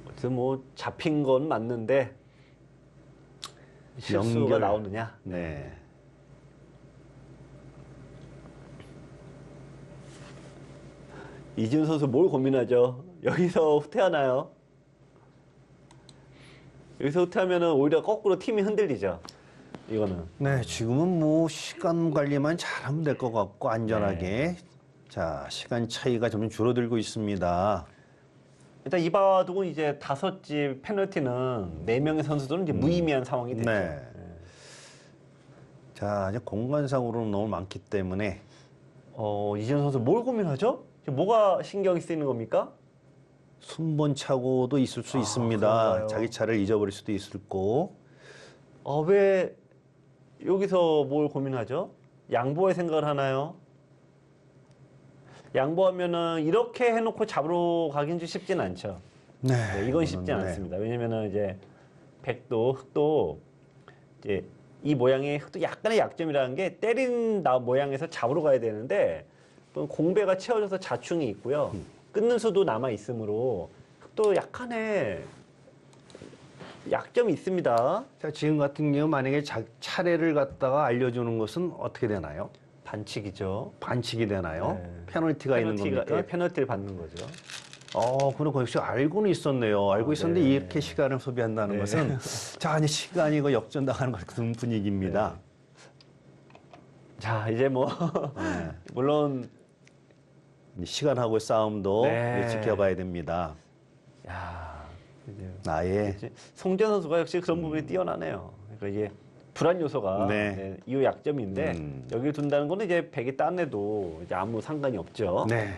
B: 그래서 뭐 잡힌 건 맞는데 실수가
A: 연결.
B: 나오느냐.
A: 네.
B: 이지훈 선수 뭘 고민하죠? 여기서 후퇴하나요? 여기서 후퇴하면은 오히려 거꾸로 팀이 흔들리죠. 이거는.
A: 네, 지금은 뭐 시간 관리만 잘하면 될 것 같고 안전하게. 자, 시간 차이가 좀 줄어들고 있습니다.
B: 일단 이 바둑은 이제 5집 페널티는 4명의 선수들은 이제 무의미한 상황이 됐죠.
A: 네. 자, 이제 공간상으로는 너무 많기 때문에
B: 이지훈 선수 뭘 고민하죠? 지금 뭐가 신경이 쓰이는 겁니까?
A: 순번 차고도 있을 수 있습니다.
B: 그런가요?
A: 자기 차를 잊어버릴 수도 있을 거고.
B: 왜 여기서 뭘 고민하죠? 양보의 생각을 하나요? 양보하면은 이렇게 해놓고 잡으러 가긴 좀 쉽진 않죠.
A: 네,
B: 네, 이건 쉽지
A: 네.
B: 않습니다. 왜냐면은 이제 백도 흑도 이제 이 모양의 흑도 약간의 약점이라는 게 때린 모양에서 잡으러 가야 되는데 또 공배가 채워져서 자충이 있고요. 끊는 수도 남아 있으므로 흑도 약간의 약점이 있습니다.
A: 자, 지금 같은 경우 만약에 차례를 갖다가 알려주는 것은 어떻게 되나요?
B: 반칙이죠.
A: 반칙이 되나요?
B: 네.
A: 페널티가 있는 겁니까?
B: 예, 페널티를 받는 거죠.
A: 그럼 역시 알고는 있었네요. 알고 있었는데
B: 네.
A: 이렇게 시간을 소비한다는
B: 네.
A: 것은 자, 이제 시간이 이거 역전당하는 것 같은 분위기입니다.
B: 자, 이제 뭐
A: 네.
B: 물론
A: 시간하고의 싸움도
B: 네.
A: 지켜봐야 됩니다.
B: 야, 이제
A: 나의
B: 송재현 선수가 역시 그런 부분이 뛰어나네요. 그러니까 이게 불안 요소가
A: 네.
B: 이후 약점인데 여기 둔다는 거는 이제 백이 딴에도 이제 아무 상관이 없죠.
A: 네.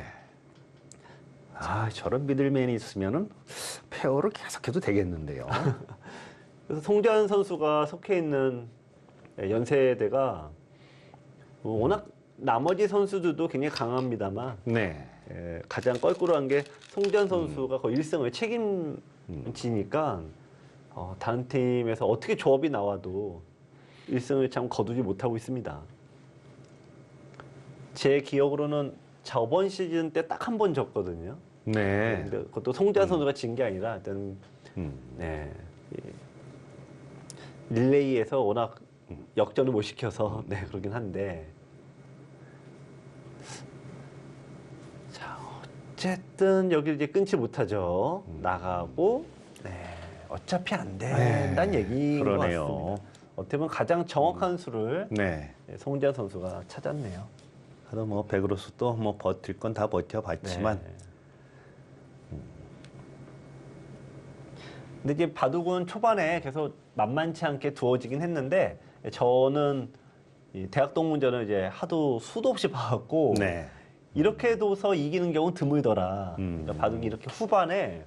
A: 저런 미들맨이 있으면은 페어를 계속해도 되겠는데요.
B: 그래서 송재현 선수가 속해 있는 연세대가 워낙 나머지 선수들도 굉장히 강합니다만
A: 네.
B: 가장 껄끄러운 게 송재현 선수가 거의 1승을 책임지니까 다른 팀에서 어떻게 조합이 나와도 1승을 참 거두지 못하고 있습니다. 제 기억으로는 저번 시즌 때 딱 한 번 졌거든요.
A: 네.
B: 근데 그것도 송재현 선수가 진 게 아니라 일단 네, 이 릴레이에서 워낙 역전을 못 시켜서 네 그러긴 한데 자 어쨌든 여기를 이제 끊지 못하죠. 나가고 네 어차피 안 된다는 얘기인 것
A: 그러네요.
B: 같습니다. 어떻게 보면 가장 정확한 수를
A: 네.
B: 송재현 선수가 찾았네요.
A: 하도 뭐 백으로서도 뭐 버틸 건 다 버텨봤지만
B: 네. 근데 이제 바둑은 초반에 계속 만만치 않게 두어지긴 했는데 저는 이 대학 동문전을 이제 하도 수도 없이 봐왔고
A: 네.
B: 이렇게 둬서 이기는 경우는 드물더라. 그러니까 바둑이 이렇게 후반에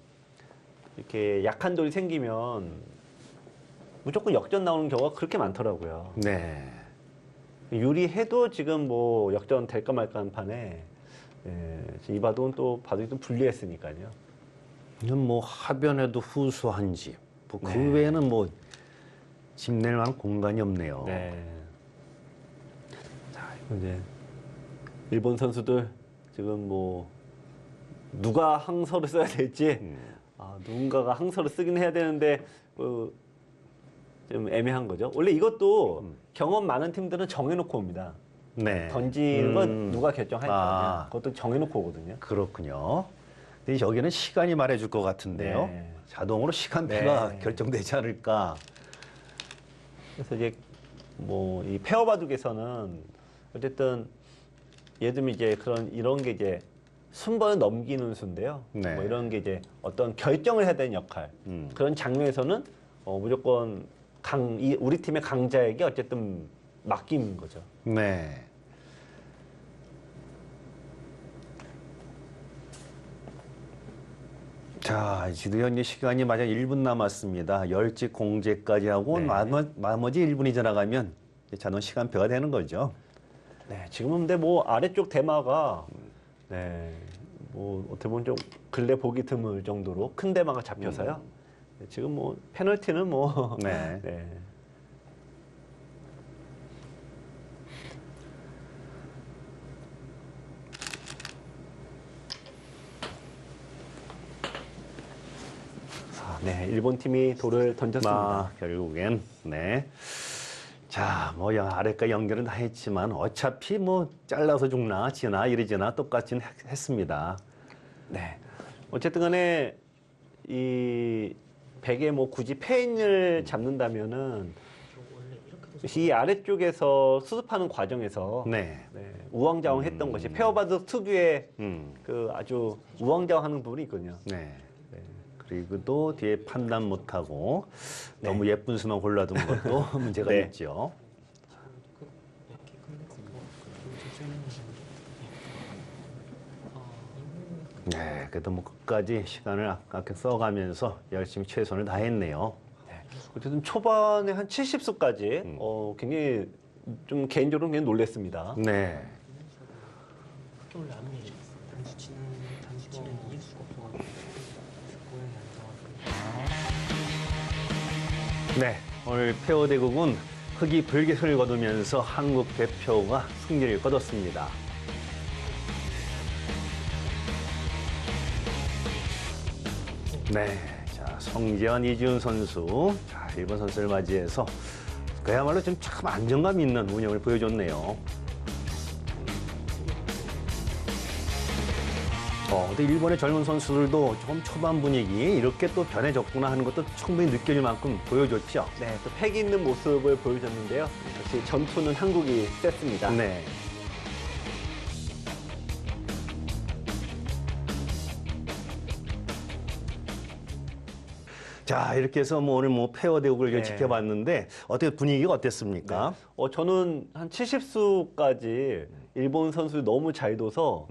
B: 이렇게 약한 돌이 생기면 무조건 역전 나오는 경우가 그렇게 많더라고요.
A: 네.
B: 유리해도 지금 뭐 역전 될까 말까 한 판에 이 바둑은 또 바둑이 좀 불리했으니까요.
A: 이건 뭐 하변에도 후수한지 뭐 그
B: 네.
A: 외에는 뭐 집낼 만한 공간이 없네요.
B: 네. 자, 이거 이제 일본 선수들 지금 뭐 누가 항서를 써야 될지 누군가가 항서를 쓰긴 해야 되는데 좀 애매한 거죠. 원래 이것도 경험 많은 팀들은 정해놓고 옵니다.
A: 네.
B: 던지는 건 누가 결정할 거냐.
A: 아.
B: 그것도 정해놓고 오거든요.
A: 그렇군요. 근데 여기는 시간이 말해줄 것 같은데요.
B: 네.
A: 자동으로 시간표가
B: 네.
A: 결정되지 않을까.
B: 그래서 이제 뭐 이 페어 바둑에서는 어쨌든 예를 들면 이제 이런 게 이제 순번을 넘기는 수인데요.
A: 네.
B: 뭐 이런 게 이제 어떤 결정을 해야 되는 역할. 그런 장면에서는 무조건 우리 팀의 강자에게 어쨌든 맡기는 거죠.
A: 네. 자, 지금 현재 시간이 마저 1분 남았습니다. 10집 공제까지 하고
B: 네.
A: 나머지 1분이 지나가면 이제 자동 시간표가 되는 거죠.
B: 네, 지금은 근데 뭐 아래쪽 대마가 네, 뭐 어떻게 보면 좀 근래 보기 드물 정도로 큰 대마가 잡혀서요. 지금 뭐 페널티는 뭐
A: 네.
B: 네. 네, 일본 팀이 돌을 던졌습니다.
A: 결국엔 네. 자, 뭐 아래까 연결은 다 했지만 어차피 뭐 잘라서 죽나 지나 이러지나 똑같이 했습니다.
B: 네. 어쨌든 간에 이 백에 뭐 굳이 페인을 잡는다면은 이 아래쪽에서 수습하는 과정에서
A: 네.
B: 네, 우왕좌왕했던 것이 페어바드 특유의
A: 음.
B: 그 아주 우왕좌왕하는 부분이 있거든요.
A: 네. 그리고 또 뒤에 판단 못하고 너무 예쁜 수만 골라둔 것도 문제가
B: 네.
A: 있죠. 네, 그래도 뭐 끝까지 시간을 아껴 써가면서 열심히 최선을 다했네요.
B: 어쨌든 초반에 한 70수까지 굉장히 좀 개인적으로 굉장히 놀랐습니다.
A: 네.
C: 원래 암이 단수치는 이길 수가 없어가지고 고양이 안 좋아서.
A: 네, 오늘 페어 대국은 흑이 불깃을 거두면서 한국 대표가 승리를 거뒀습니다. 네, 자 성재현, 이지훈 선수, 자 일본 선수를 맞이해서 그야말로 좀 참 안정감 있는 운영을 보여줬네요. 근데 일본의 젊은 선수들도 조금 초반 분위기 이렇게 또 변해졌구나 하는 것도 충분히 느껴질 만큼 보여줬죠.
B: 네, 또 패기 있는 모습을 보여줬는데요. 역시 전투는 한국이 셌습니다.
A: 네. 자, 이렇게 해서 뭐 오늘 뭐 페어 대국을
B: 네.
A: 지켜봤는데 어떻게 분위기가 어땠습니까?
B: 저는 한 70수까지 일본 선수 너무 잘 둬서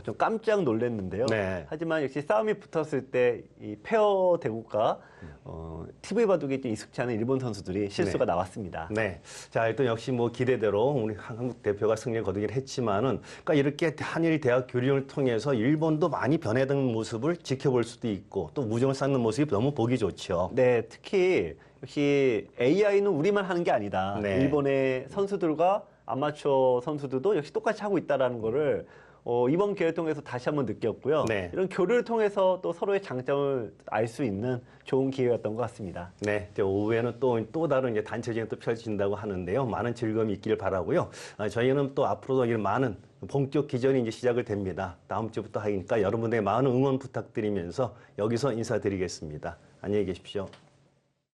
B: 좀 깜짝 놀랐는데요.
A: 네.
B: 하지만 역시 싸움이 붙었을 때 이 페어 대국과 TV 바둑에 좀 익숙치 않은 일본 선수들이 실수가
A: 네.
B: 나왔습니다.
A: 네. 자, 일단 역시 뭐 기대대로 우리 한국 대표가 승리를 거두긴 했지만은, 그러니까 이렇게 한일 대학 교류를 통해서 일본도 많이 변해던 모습을 지켜볼 수도 있고 또 우정을 쌓는 모습이 너무 보기 좋죠.
B: 네, 특히 역시 AI는 우리만 하는 게 아니다.
A: 네.
B: 일본의 선수들과 아마추어 선수들도 역시 똑같이 하고 있다라는 거를 이번 기회를 통해서 다시 한번 느꼈고요.
A: 네.
B: 이런 교류를 통해서 또 서로의 장점을 알 수 있는 좋은 기회였던 것 같습니다.
A: 네, 이제 오후에는 또 다른 이제 단체전이 또 펼쳐진다고 하는데요. 많은 즐거움이 있기를 바라고요. 저희는 또 앞으로도 이런 많은 본격 기전이 이제 시작을 됩니다. 다음 주부터 하니까 여러분들의 많은 응원 부탁드리면서 여기서 인사드리겠습니다. 안녕히 계십시오.